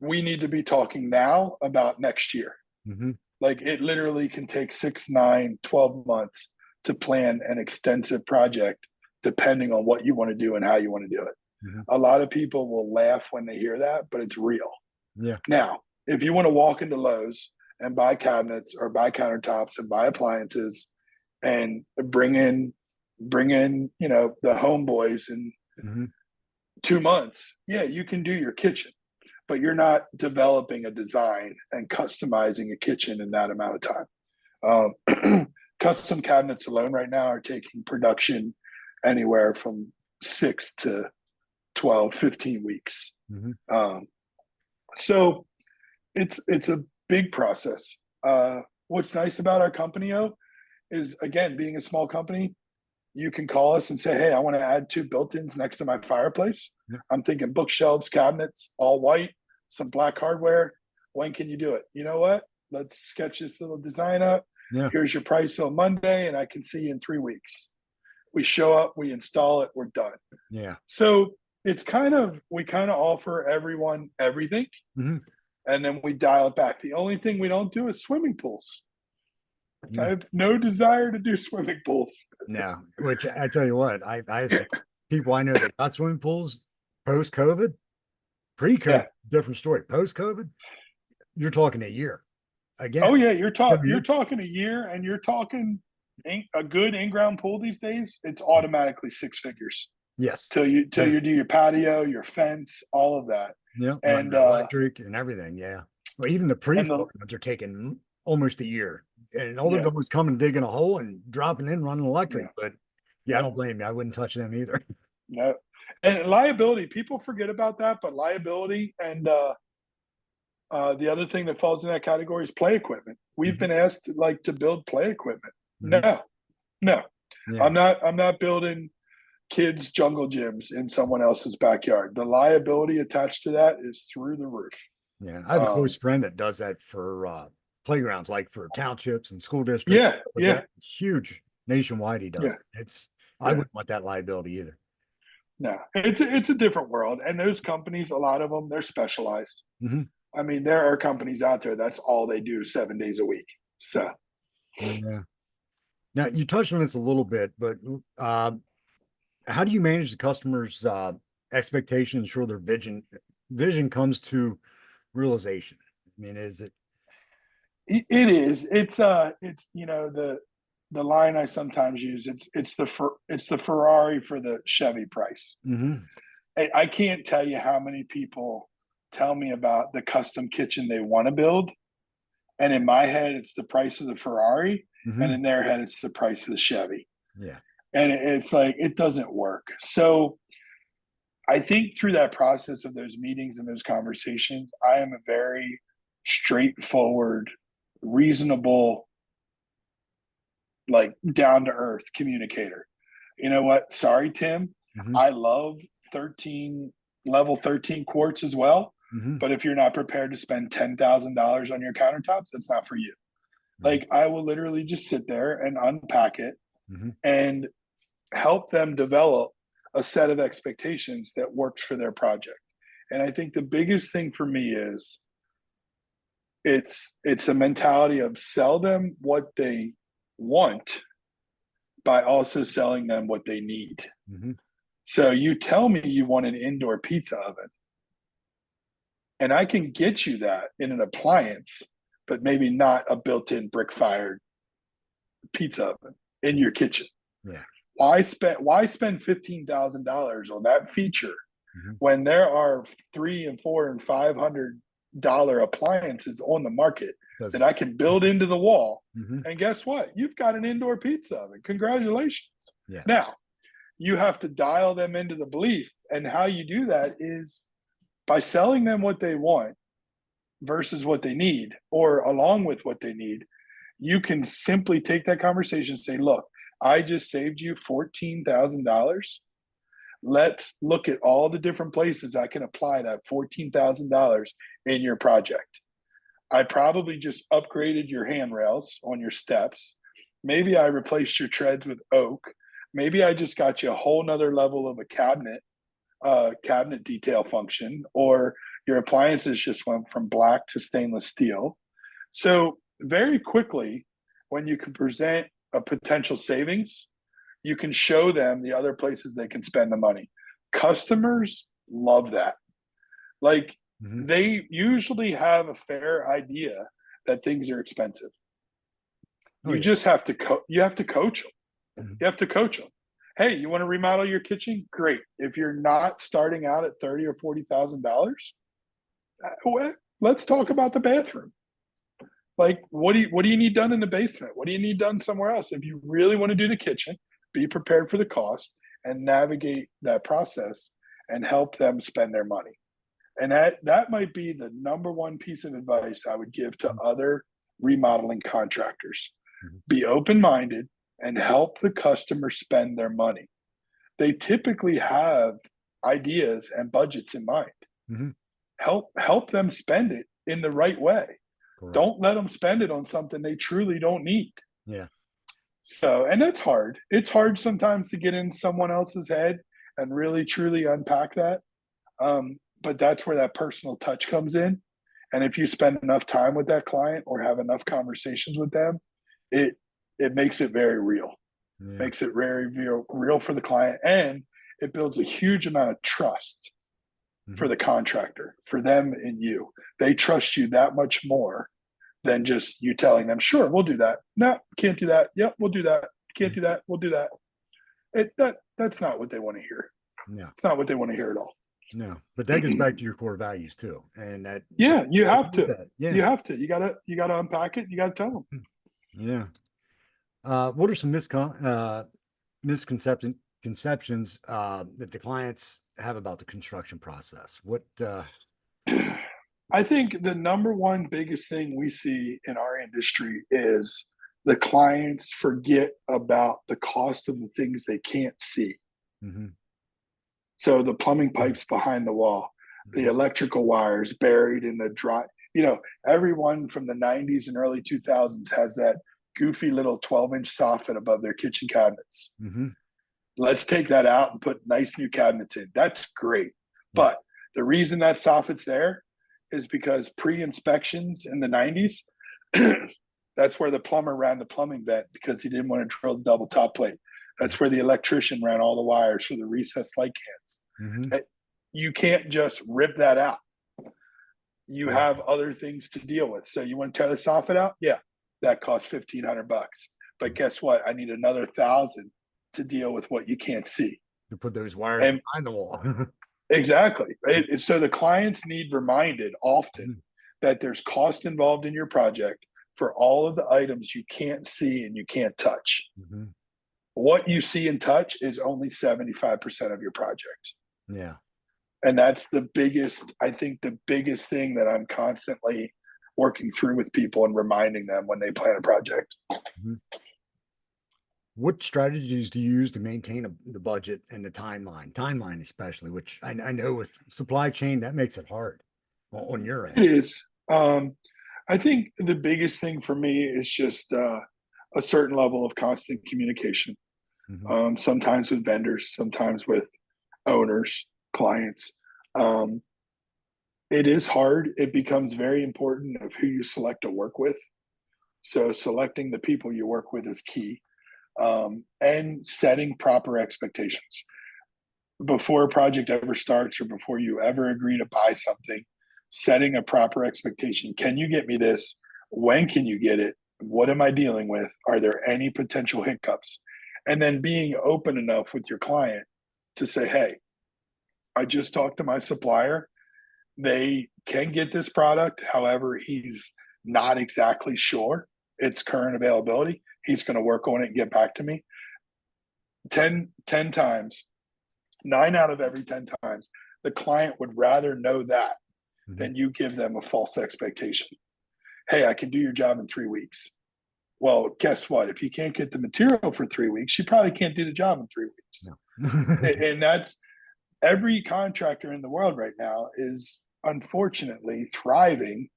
we need to be talking now about next year. Mm-hmm. Like, it literally can take 6, 9, 12 months to plan an extensive project, depending on what you want to do and how you want to do it. Mm-hmm. A lot of people will laugh when they hear that, but it's real. Yeah. Now, if you want to walk into Lowe's and buy cabinets or buy countertops and buy appliances and bring in, the homeboys in Mm-hmm. 2 months, yeah, you can do your kitchen, but you're not developing a design and customizing a kitchen in that amount of time. Custom cabinets alone right now are taking production anywhere from 6 to 12, 15 weeks. Mm-hmm. So it's a big process. What's nice about our company, is, again, being a small company, you can call us and say, hey, I want to add 2 built-ins next to my fireplace. Yeah. I'm thinking bookshelves, cabinets, all white, some black hardware. When can you do it? You know what? Let's sketch this little design up. Yeah. Here's your price on Monday, and I can see you in 3 weeks. We show up, we install it, we're done. Yeah. So we kind of offer everyone everything. Mm-hmm. And then we dial it back. The only thing we don't do is swimming pools. Yeah. I have no desire to do swimming pools. No, which I tell you what, I have some people I know that got swimming pools post-COVID, pre-COVID, Yeah. different story. Post-COVID, you're talking a year. Again. Oh yeah, you're talking a year, and you're talking a good in-ground pool these days. It's automatically 6 figures. Yes. Till you do your patio, your fence, all of that. Yeah. And electric and everything. Yeah. Well, even the pre-floor ones are taking almost a year. And all they're Yeah, doing is coming, digging a hole and dropping in, running electric. yeah, But yeah, I yeah. don't blame you. I wouldn't touch them either. No. And liability, people forget about that, but liability and the other thing that falls in that category is play equipment. We've Mhm, been asked to build play equipment. mhm. No, no, Yeah. I'm not building kids' jungle gyms in someone else's backyard. The liability attached to that is through the roof. Yeah. I have a close Um, friend that does that for playgrounds, like for townships and school districts. yeah, Like yeah, that huge nationwide, he does yeah, it. I yeah. wouldn't want that liability either. No, it's a different world, and those companies, a lot of them, they're specialized. Hmm. I mean, there are companies out there that's all they do 7 days a week. So Yeah. Now you touched on this a little bit, but how do you manage the customer's expectations, ensure their vision comes to realization? I mean, is it? it is. It's the line I sometimes use. It's the Ferrari for the Chevy price. Hmm. I can't tell you how many people tell me about the custom kitchen they want to build, and in my head, it's the price of the Ferrari, and Hmm. in their head, it's the price of the Chevy. Yeah. And it's like it doesn't work. So I think through that process of those meetings and those conversations, I am a very straightforward, reasonable, like down to earth communicator. You know what? Sorry, Tim. Hmm. I love 13 level 13 quartz as well. Hmm. But if you're not prepared to spend $10,000 on your countertops, that's not for you. Yeah. Like I will literally just sit there and unpack it Hmm. and help them develop a set of expectations that works for their project. And I think the biggest thing for me is it's a mentality of sell them what they want by also selling them what they need. Hmm. So you tell me you want an indoor pizza oven, and I can get you that in an appliance, but maybe not a built-in brick-fired pizza oven in your kitchen. Yeah. Why spend $15,000 on that feature Hmm. when there are 3 and 4 and $500 appliances on the market that Because. I can build into the wall? Hmm. And guess what? You've got an indoor pizza oven. Congratulations. Yes. Now, you have to dial them into the belief. And how you do that is by selling them what they want versus what they need, or along with what they need. You can simply take that conversation and say, look, I just saved you $14,000. Let's look at all the different places I can apply that $14,000 in your project. I probably just upgraded your handrails on your steps. Maybe I replaced your treads with oak. Maybe I just got you a whole nother level of a cabinet detail function, or your appliances just went from black to stainless steel. So very quickly, when you can present a potential savings, you can show them the other places they can spend the money. Customers love that. Like Hmm. they usually have a fair idea that things are expensive. Oh You yeah. just have to you have to coach them. Hmm. You have to coach them. Hey, you want to remodel your kitchen? Great. If you're not starting out at $30,000 or $40,000, let's talk about the bathroom. Like, what do you need done in the basement? What do you need done somewhere else? If you really want to do the kitchen, be prepared for the cost and navigate that process and help them spend their money. And that might be the number one piece of advice I would give to other remodeling contractors. Hmm. Be open-minded and help the customer spend their money. They typically have ideas and budgets in mind. Hmm. Help them spend it in the right way. Correct. Don't let them spend it on something they truly don't need. Yeah. So, and that's hard. It's hard sometimes to get in someone else's head and really truly unpack that. But that's where that personal touch comes in. And if you spend enough time with that client or have enough conversations with them, it it makes it very real. Yeah. Makes it very real for the client, and it builds a huge amount of trust for Hmm. the contractor, for them and you. They trust you that much more than just you telling them, sure, we'll do that. No, can't do that. Yep, we'll do that. Can't do that. We'll do that. That's not what they want to hear. Yeah. It's not what they want to hear at all. No, but that goes back to your core values too. And that, Yeah, you have with to. that. Yeah. You have to. You gotta unpack it. You gotta tell them. Yeah. What are some misconceptions that the clients have about the construction process? I think the number one biggest thing we see in our industry is the clients forget about the cost of the things they can't see. Mhm, So the plumbing pipes behind the wall, the mhm, electrical wires buried in the dry, everyone from the 90s and early 2000s has that goofy little 12-inch soffit above their kitchen cabinets. mhm. Let's take that out and put nice new cabinets in. That's great. Yeah. But the reason that soffit's there is because pre-inspections in the 90s, that's where the plumber ran the plumbing vent because he didn't want to drill the double top plate. That's where the electrician ran all the wires for the recessed light cans. Mhm. You can't just rip that out. You Yeah. have other things to deal with. So you want to tear the soffit out? Yeah, that costs $1,500. But guess what? I need another 1,000 to deal with what you can't see. To put those wires And behind the wall. exactly. So the clients need reminded often that there's cost involved in your project for all of the items you can't see and you can't touch. Mhm. What you see and touch is only 75% of your project. Yeah. And that's I think the biggest thing that I'm constantly working through with people and reminding them when they plan a project. Mhm. What strategies do you use to maintain the budget and the timeline especially, which I know with supply chain, that makes it hard on your It end. is. I think the biggest thing for me is just a certain level of constant communication. Mhm. Sometimes with vendors, sometimes with owners, clients. Um, it is hard. It becomes very important of who you select to work with. So selecting the people you work with is key, and setting proper expectations before a project ever starts or before you ever agree to buy something. Setting a proper expectation. Can you get me this? When can you get it? What am I dealing with? Are there any potential hiccups? And then being open enough with your client to say, hey, I just talked to my supplier. They can get this product. However, he's not exactly sure its current availability. He's going to work on it and get back to me. 10 times, 9 out of every 10 times, the client would rather know that Mhm. than you give them a false expectation. Hey, I can do your job in 3 weeks. Well, guess what? If you can't get the material for 3 weeks, you probably can't do the job in 3 weeks. No. And that's every contractor in the world right now is unfortunately thriving.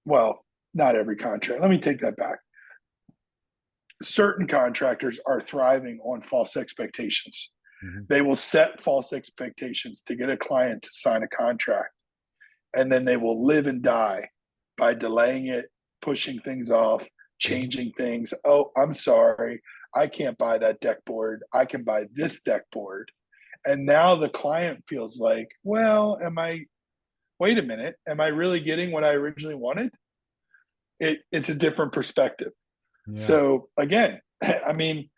Well, not every contract. Let me take that back. Certain contractors are thriving on false expectations. Mhm. They will set false expectations to get a client to sign a contract, and then they will live and die by delaying it, pushing things off, Mhm. changing things. Oh, I'm sorry. I can't buy that deck board. I can buy this deck board. And now the client feels like, well, wait a minute, am I really getting what I originally wanted? It's a different perspective. Yeah. So again, I mean,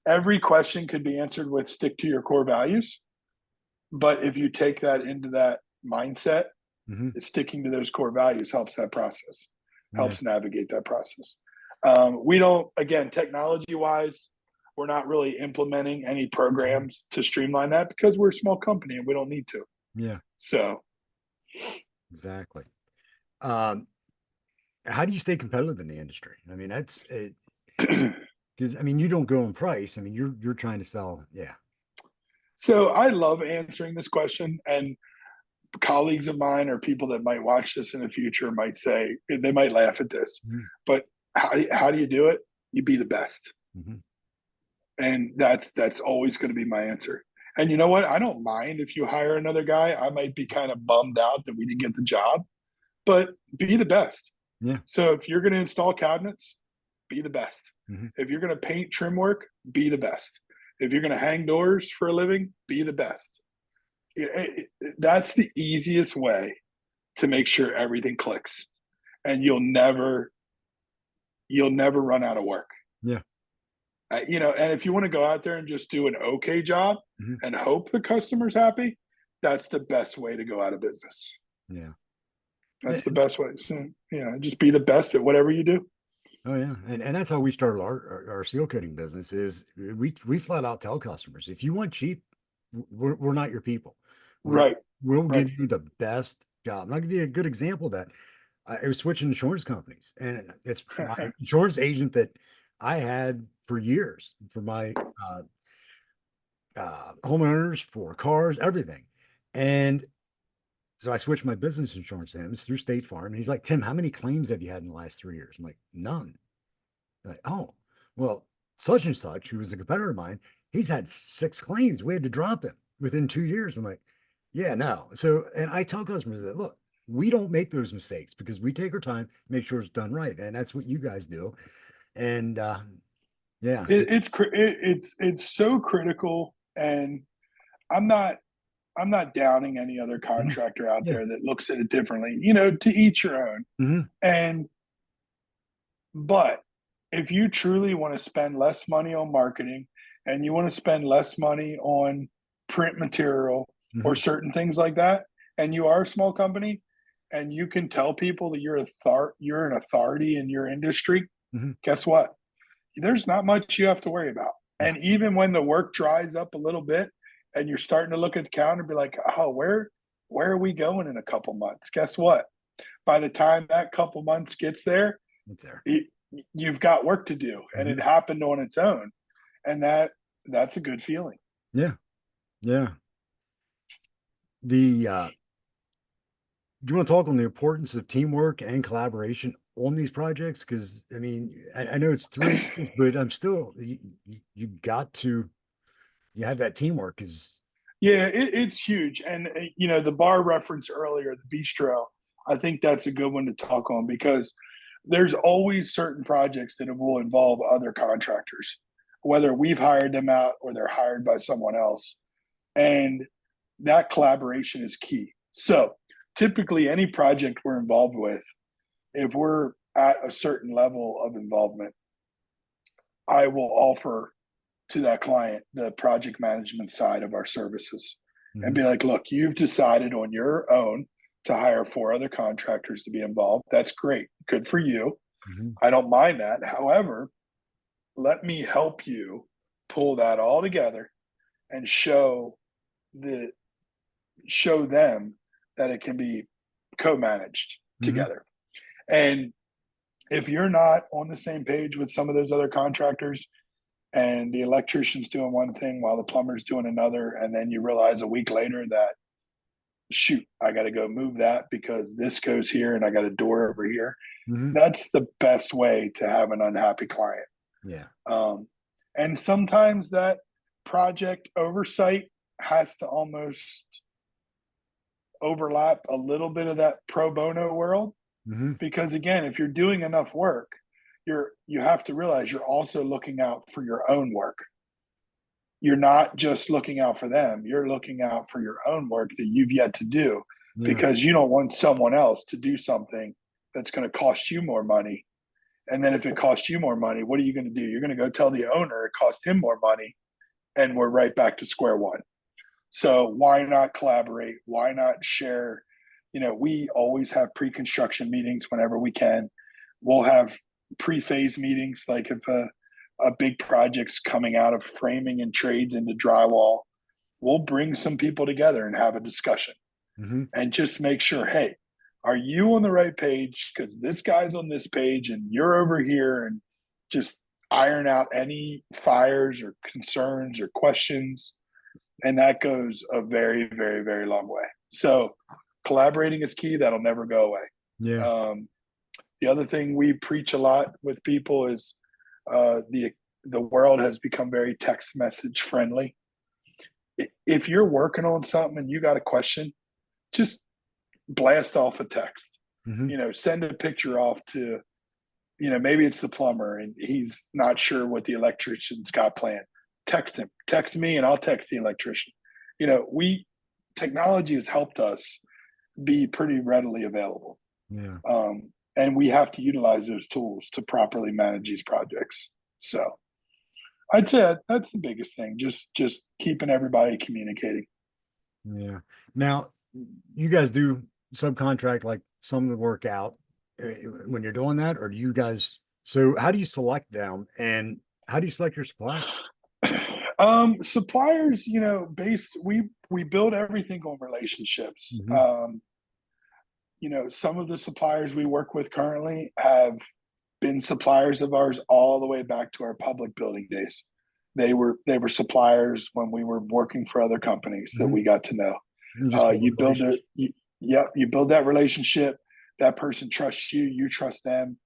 every question could be answered with stick to your core values. But if you take that into that mindset, Mhm. sticking to those core values helps that process, Yeah. helps navigate that process. We don't, again, technology wise, we're not really implementing any Mhm. programs to streamline that because we're a small company and we don't need to. Yeah. So Exactly. Um, how do you stay competitive in the industry? I mean, that's it. Because I mean, you don't go on price. I mean, you're trying to sell. Yeah. so I love answering this question, and colleagues of mine or people that might watch this in the future might say they might laugh at this, Mhm. but how do you do it? You be the best, Mhm. and that's always going to be my answer. And you know what? I don't mind if you hire another guy. I might be kind of bummed out that we didn't get the job, but be the best. Yeah. So if you're going to install cabinets, be the best. Mhm. If you're going to paint trim work, be the best. If you're going to hang doors for a living, be the best. That's the easiest way to make sure everything clicks, and you'll never run out of work. Yeah. And if you want to go out there and just do an okay job Mhm. and hope the customer's happy, that's the best way to go out of business. Yeah. That's the best way. So, just be the best at whatever you do. Oh yeah, and that's how we started our seal coating business. Is we flat out tell customers, if you want cheap, we're not your people. We Right. we'll Right. give you the best job. And I'll give you a good example of that. I was switching insurance companies, and it's my insurance agent that I had for years for my homeowners, for cars, everything. And so I switched my business insurance to him. It's through State Farm. And he's like, Tim, how many claims have you had in the last 3 years? I'm like, none. Like, oh, well, such and such, who was a competitor of mine, he's had 6 claims. We had to drop him within 2 years. I'm like, yeah, no. So, and I tell customers that, look, we don't make those mistakes because we take our time, make sure it's done right. And that's what you guys do. And yeah, so, It's so critical, and I'm not I'm not downing any other yeah, contractor out yeah. there that looks at it differently. To each your own. Hmm. And but if you truly want to spend less money on marketing and you want to spend less money on print material or Hmm. certain things like that, and you are a small company and you can tell people that you're an authority in your industry, Hmm. guess what? There's not much you have to worry about. No. And even when the work dries up a little bit and you're starting to look at the calendar and be like, oh, where are we going in a couple months? Guess what? By the time that couple months gets there, It's there. you've got work to do, and Hmm. it happened on its own, and that's a good feeling. Yeah. Yeah. The do you want to talk on the importance of teamwork and collaboration on these projects? Because I mean, I know it's three, but I'm still you got to you have that teamwork. Because Yeah, it's huge. And the bar reference earlier, the bistro, I think that's a good one to talk on because there's always certain projects that will involve other contractors, whether we've hired them out or they're hired by someone else. And that collaboration is key. So typically, any project we're involved with, if we're at a certain level of involvement, I will offer to that client the project management side of our services and Mhm, be like, look, you've decided on your own to hire 4 other contractors to be involved. That's great. Good for you. mhm, I don't mind that. However, let me help you pull that all together and the show them that it can be co-managed mhm, together. And if you're not on the same page with some of those other contractors and the electrician's doing one thing while the plumber's doing another, and then you realize a week later that, shoot, I got to go move that because this goes here and I got a door over here. mhm. That's the best way to have an unhappy client. Yeah. Um, and sometimes that project oversight has to almost overlap a little bit of that pro bono world Mhm. because again, if you're doing enough work, you have to realize you're also looking out for your own work. You're not just looking out for them, you're looking out for your own work that you've yet to do Yeah. because you don't want someone else to do something that's going to cost you more money. And then if it costs you more money, what are you going to do? You're going to go tell the owner it cost him more money, and we're right back to square one. So why not collaborate? Why not share? We always have pre-construction meetings whenever we can. We'll have pre-phase meetings, like if a big project's coming out of framing and trades into drywall, we'll bring some people together and have a discussion Mhm. and just make sure, hey, are you on the right page? Because this guy's on this page and you're over here, and just iron out any fires or concerns or questions. And that goes a very, very, very long way. So collaborating is key. That'll never go away. Yeah. The other thing we preach a lot with people is the world has become very text message friendly. If you're working on something and you got a question, just blast off a text. Mhm. Send a picture off to, maybe it's the plumber and he's not sure what the electrician's got planned. Text him, text me, and I'll text the electrician. We technology has helped us be pretty readily available. Yeah. And we have to utilize those tools to properly manage these projects. So I'd say that's the biggest thing. Just keeping everybody communicating. Yeah. Now, you guys do subcontract like some of the work out when you're doing that, or do you guys? So, how do you select them, and how do you select your suppliers? Suppliers, based we build everything on relationships. Hmm. Some of the suppliers we work with currently have been suppliers of ours all the way back to our public building days. They were suppliers when we were working for other companies that Hmm. we got to know. You just build a You build relationship. it. Yep, you build that relationship. That person trusts you. You trust them.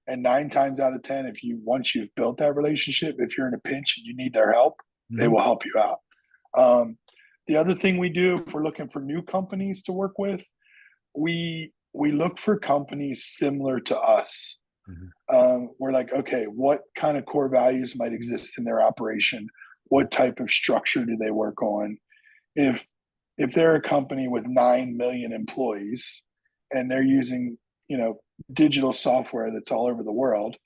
And 9 times out of 10, once you've built that relationship, if you're in a pinch and you need their help, they Hmm. will help you out. Um, the other thing we do if we're looking for new companies to work with, we look for companies similar to us. Hmm. We're like, okay, what kind of core values might exist in their operation? What type of structure do they work on? If if they're a company with 9 million employees and they're using, digital software that's all over the world,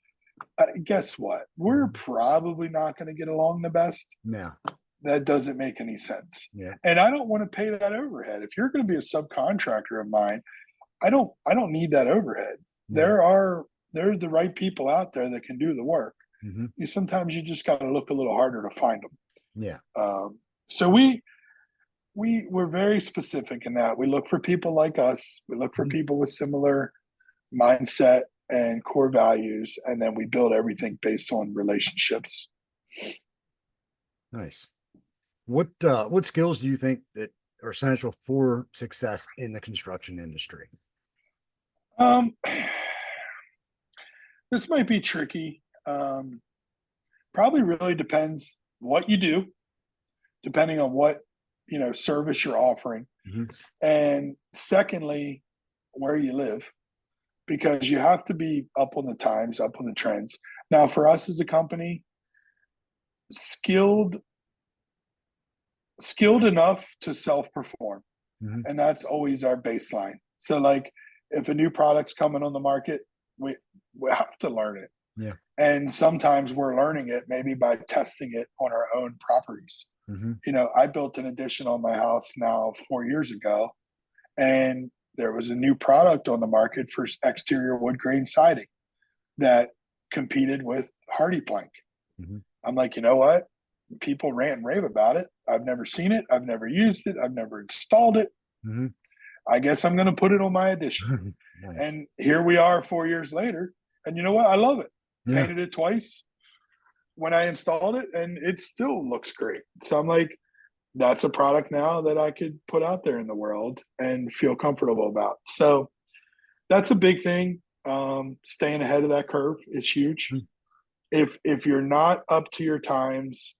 guess what? We're Hmm. probably not going to get along the best. Now, That doesn't make any sense. yeah, And I don't want to pay that overhead. If you're going to be a subcontractor of mine, I don't need that overhead. yeah. There's the right people out there that can do the work. Hmm. Sometimes you just got to look a little harder to find them. Yeah. So we're very specific in that we look for people like us. We look for Mhm. people with similar mindset and core values, and then we build everything based on relationships. Nice. What skills do you think that are essential for success in the construction industry? Um, this might be tricky. Probably really depends what you do, depending on what service you're offering, Hmm. and secondly, where you live, because you have to be up on the times, up on the trends. Now, for us as a company, skilled skilled enough to self perform, Hmm. and that's always our baseline. So, like, if a new product's coming on the market, we we have to learn it, Yeah. and sometimes we're learning it maybe by testing it on our own properties. Hmm. I built an addition on my house now 4 years ago, and there was a new product on the market for exterior wood grain siding that competed with Hardy Plank. Hmm. I'm like, you know what? People rant and rave about it. I've never seen it. I've never used it. I've never installed it. Hmm. I guess I'm going to put it on my addition. Nice. And here we are 4 years later. And you know what? I love it. Yeah. Painted it twice when I installed it, and it still looks great. So I'm like, that's a product now that I could put out there in the world and feel comfortable about. So that's a big thing. Staying ahead of that curve is huge. Mhm. If you're not up to your times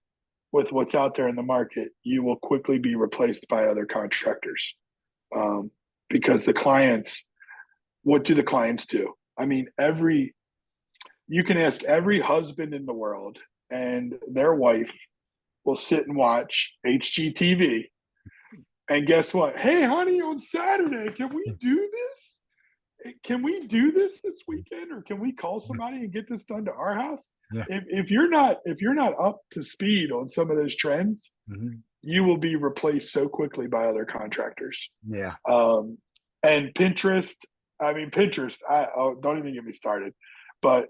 with what's out there in the market, you will quickly be replaced by other contractors, um, because the clients. What do the clients do? I mean, you can ask every husband in the world, and their wife will sit and watch HGTV. And guess what? Hey, honey, on Saturday, can we do this? Can we do this weekend, or can we call somebody and get this done to our house? Yeah. If you're not up to speed on some of those trends, Hmm. you will be replaced so quickly by other contractors. Yeah. Um, and Pinterest, I mean Pinterest, don't even get me started. But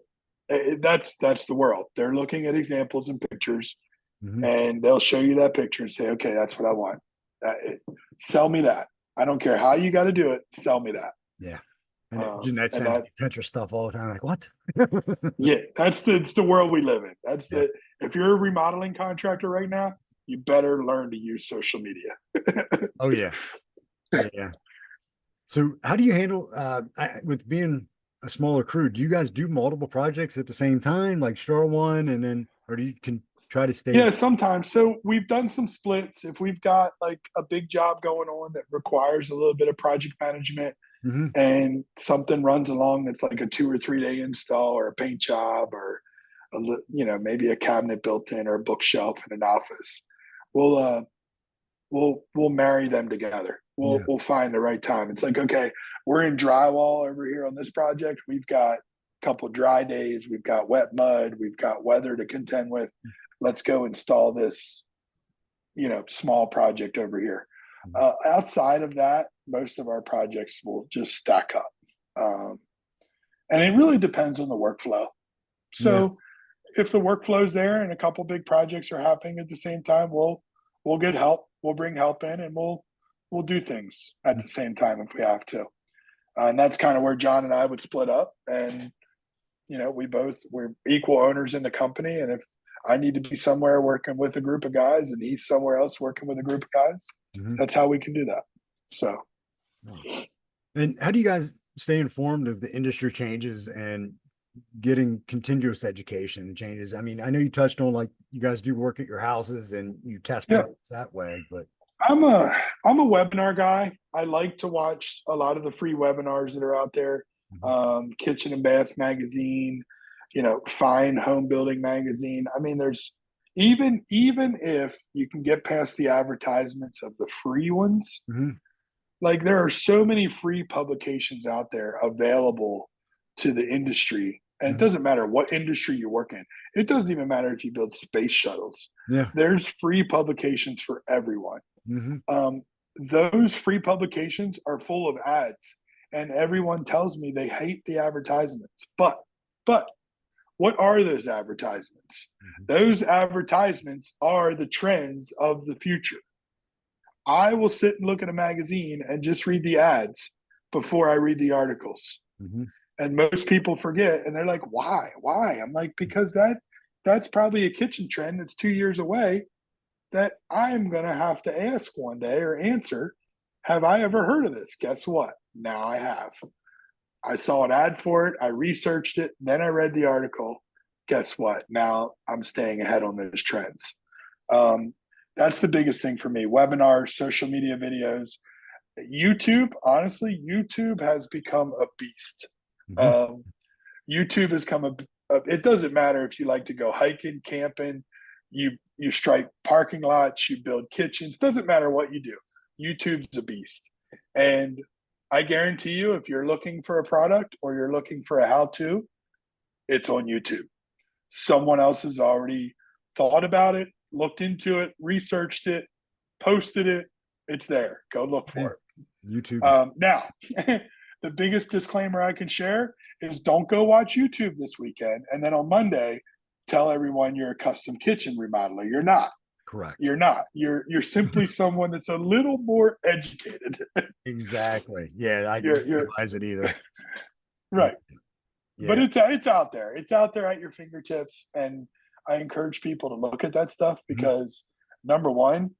that's the world. They're looking at examples and pictures, Hmm. and they'll show you that picture and say, okay, that's what I want. Sell me that. I don't care how you got to do it. Sell me that. Yeah. And Jeanette And sends that, me Pinterest stuff all the time. Like, what? yeah, it's the world we live in. Yeah. If you're a remodeling contractor right now, you better learn to use social media. Oh yeah. Yeah. So how do you handle with being a smaller crew? Do you guys do multiple projects at the same time, like start one and then, or do you can try to stay? Yeah, sometimes. So we've done some splits. If we've got like a big job going on that requires a little bit of project management, Hmm. and something runs along that's like a 2 or 3 day install or a paint job or maybe a cabinet built in or a bookshelf in an office, we'll we'll marry them together. we'll Yeah. we'll find the right time. It's like, okay, we're in drywall over here on this project. We've got a couple dry days, we've got wet mud, we've got weather to contend with. Let's go install this small project over here. Outside of that, most of our projects will just stack up. And it really depends on the workflow. Yeah. So if the workflow's there and a couple big projects are happening at the same time, we'll get help. We'll bring help in, and we'll do things at the same time if we have to. And that's kind of where John and I would split up. And we're equal owners in the company. And if I need to be somewhere working with a group of guys and he's somewhere else working with a group of guys, that's how we can do that. So. And how do you guys stay informed of the industry changes and getting continuous education changes? I mean, I know you touched on, like, you guys do work at your houses and you test products that way, but I'm a webinar guy. I like to watch a lot of the free webinars that are out there. Kitchen and Bath Magazine, Fine Home Building Magazine. I mean, there's even if you can get past the advertisements of the free ones, like there are so many free publications out there available to the industry. And it doesn't matter what industry you work in. It doesn't even matter if you build space shuttles. Yeah. There's free publications for everyone. Those free publications are full of ads, and everyone tells me they hate the advertisements. But what are those advertisements? Those advertisements are the trends of the future. I will sit and look at a magazine and just read the ads before I read the articles. And most people forget, and they're like, why? I'm like, because that's probably a kitchen trend that's 2 years away that I'm going to have to ask one day or answer. Have I ever heard of this? Guess what? Now I have. I saw an ad for it. I researched it. Then I read the article. Guess what? Now I'm staying ahead on those trends. That's the biggest thing for me. Webinars, social media videos, YouTube. Honestly, YouTube has become a beast. YouTube has come it doesn't matter if you like to go hiking, camping, you stripe parking lots, you build kitchens, doesn't matter what you do. YouTube's a beast. And I guarantee you, if you're looking for a product or you're looking for a how-to, it's on YouTube. Someone else has already thought about it, looked into it, researched it, posted it. It's there. Go look for it. YouTube. Now, the biggest disclaimer I can share is don't go watch YouTube this weekend and then on Monday tell everyone you're a custom kitchen remodeler. You're not. Correct. You're not. You're simply someone that's a little more educated. Exactly. Yeah, I didn't realize it either. Right. Yeah. But it's out there. It's out there at your fingertips. And I encourage people to look at that stuff because number one,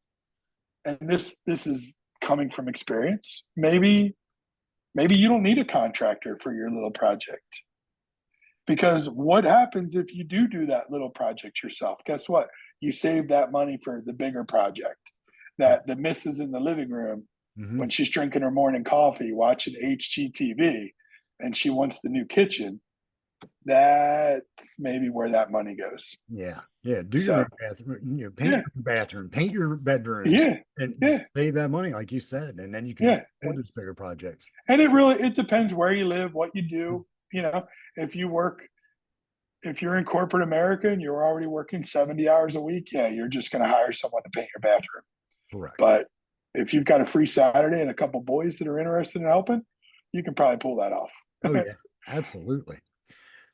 and this is coming from experience, maybe you don't need a contractor for your little project. Because what happens if you do that little project yourself? Guess what? You save that money for the bigger project. That the missus in the living room, when she's drinking her morning coffee, watching HGTV, and she wants the new kitchen, that's maybe where that money goes. Yeah. Do your bathroom, paint your bathroom, paint your bedroom. And save that money, like you said, and then you can afford these bigger projects. And it depends where you live, what you do. If you're in corporate America and you're already working 70 hours a week, you're just going to hire someone to paint your bathroom. Correct. But if you've got a free Saturday and a couple boys that are interested in helping, you can probably pull that off. Oh yeah, absolutely.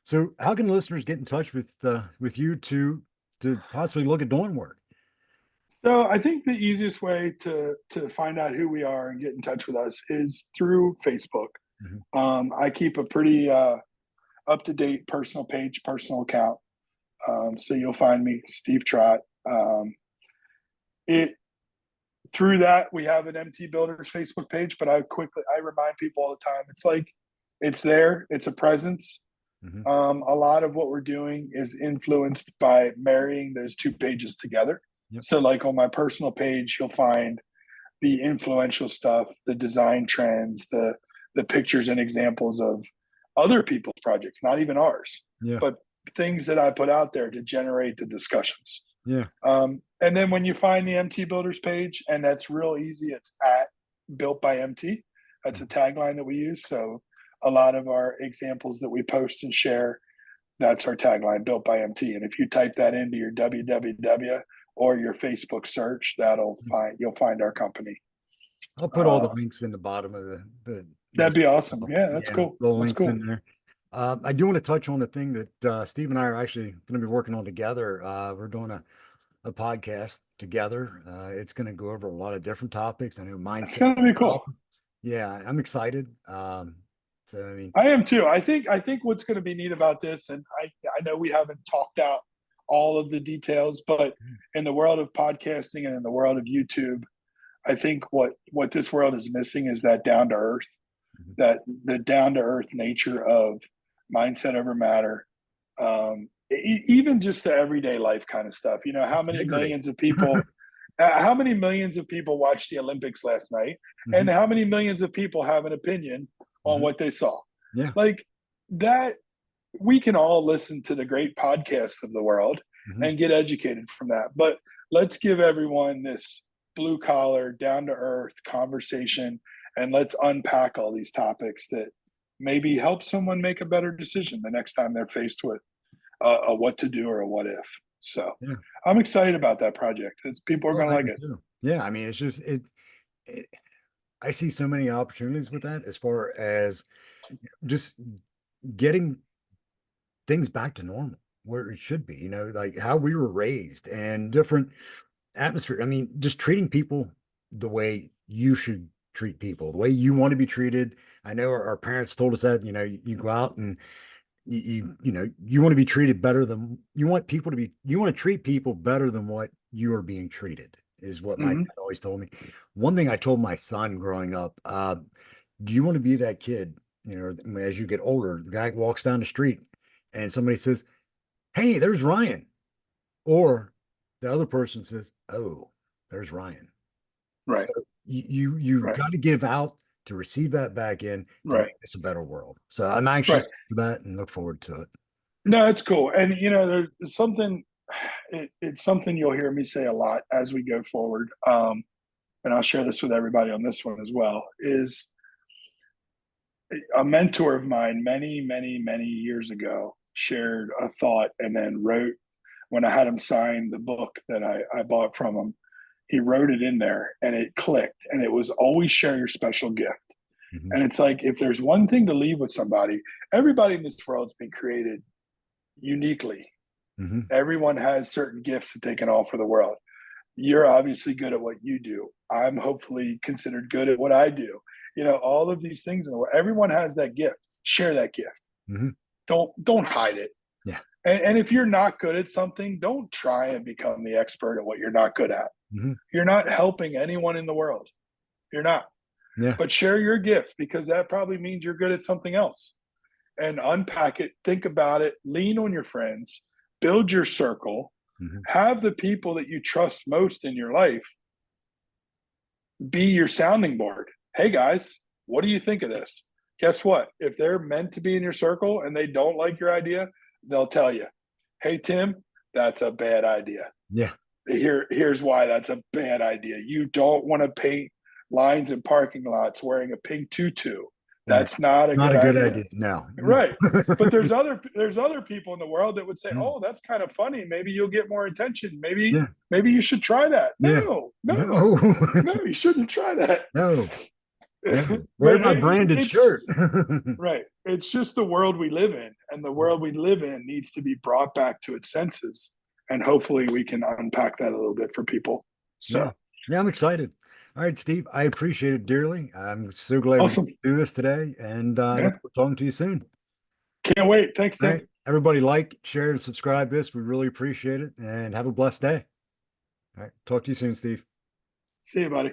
So how can listeners get in touch with you to possibly look at doing work? So I think the easiest way to find out who we are and get in touch with us is through Facebook. I keep a pretty up-to-date personal account. So you'll find me, Steve Trott. Through that, we have an MT Builders Facebook page, but I remind people all the time, it's like, it's there, it's a presence. A lot of what we're doing is influenced by marrying those two pages together. So like on my personal page, you'll find the influential stuff, the design trends, the pictures and examples of other people's projects, not even ours, but things that I put out there to generate the discussions. And then when you find the MT Builders page, and that's real easy, it's at Built by MT. That's a tagline that we use. So a lot of our examples that we post and share, that's our tagline, Built by MT. And if you type that into your www or your Facebook search, you'll find our company. I'll put all the links in the bottom of That'd this. be awesome. Yeah, that's Yeah, cool. the That's links cool. in there. I do want to touch on the thing that Steve and I are actually going to be working on together. We're doing a podcast together. It's going to go over a lot of different topics. I know That's mindset. gonna be cool. Yeah, I'm excited. So I mean, I am too. I think what's going to be neat about this, and I know we haven't talked out all of the details, but in the world of podcasting and in the world of YouTube, I think what this world is missing is that down to earth, mhm. that the down to earth nature of mindset over matter. Even just the everyday life kind of stuff. You know, Integrity. how many millions of people watched the Olympics last night, and Mhm, how many millions of people have an opinion on mhm. what they saw? Yeah. Like that, we can all listen to the great podcasts of the world Mhm. and get educated from that. But let's give everyone this blue collar, down to earth conversation, and let's unpack all these topics that maybe help someone make a better decision the next time they're faced with a what to do or a what if. So Yeah. I'm excited about that project. People are Oh, going to I like am it. too. Yeah. I mean, it's just it. I see so many opportunities with that as far as just getting things back to normal where it should be, like how we were raised and different atmosphere. I mean, just treating people the way you should treat people, the way you want to be treated. I know our parents told us that, you go out and you want to be treated better than you want people to be, you want to treat people better than what you are being treated, is what my Mm-hmm. dad always told me. One thing I told my son growing up, do you want to be that kid, as you get older, the guy walks down the street and somebody says, "Hey, there's Ryan." Or the other person says, "Oh, there's Ryan." So Right, you've right, got to give out to receive that back in to right, make this a better world. So I'm right. anxious for that and look forward to it. No, it's cool. And, you know, there's something, it's something you'll hear me say a lot as we go forward. And I'll share this with everybody on this one as well, is a mentor of mine many, many, many years ago shared a thought and then wrote, when I had him sign the book that I bought from him, he wrote it in there and it clicked. And it was always share your special gift. Mhm, And it's like, if there's one thing to leave with somebody, everybody in this world's been created uniquely. mhm. Everyone has certain gifts that they can offer the world. You're obviously good at what you do. I'm hopefully considered good at what I do. You know, all of these things in the world. Everyone has that gift. Share that gift. Mhm. Don't hide it. Yeah. And if you're not good at something, don't try and become the expert at what you're not good at. Mhm. You're not helping anyone in the world. You're not. Yeah. But share your gift, because that probably means you're good at something else. And unpack it, think about it, lean on your friends, build your circle, Mhm. have the people that you trust most in your life be your sounding board. Hey guys, what do you think of this? Guess what? If they're meant to be in your circle and they don't like your idea, they'll tell you, hey, Tim, that's a bad idea. Yeah. Here's why that's a bad idea. You don't want to paint lines in parking lots wearing a pink tutu. Yeah. That's not a Not good a good idea. idea. No, no. Right. But there's other people in the world that would say, Mm. "Oh, that's kind of funny. Maybe you'll get more attention. Yeah. Maybe you should try that." Yeah. No, no, No. no, you shouldn't try that. No. No. Wear But my branded shirt. it's right. It's just the world we live in, and the world we live in needs to be brought back to its senses. And hopefully, we can unpack that a little bit for people. Yeah. So Yeah, I'm excited. All right, Steve, I appreciate it dearly. I'm so glad we could awesome! do this today, and I Yeah, look forward to talking to you soon. can't wait. Thanks, All Tim. right. Everybody like, share, and subscribe this. We really appreciate it, and have a blessed day. All right. Talk to you soon, Steve. See you, buddy.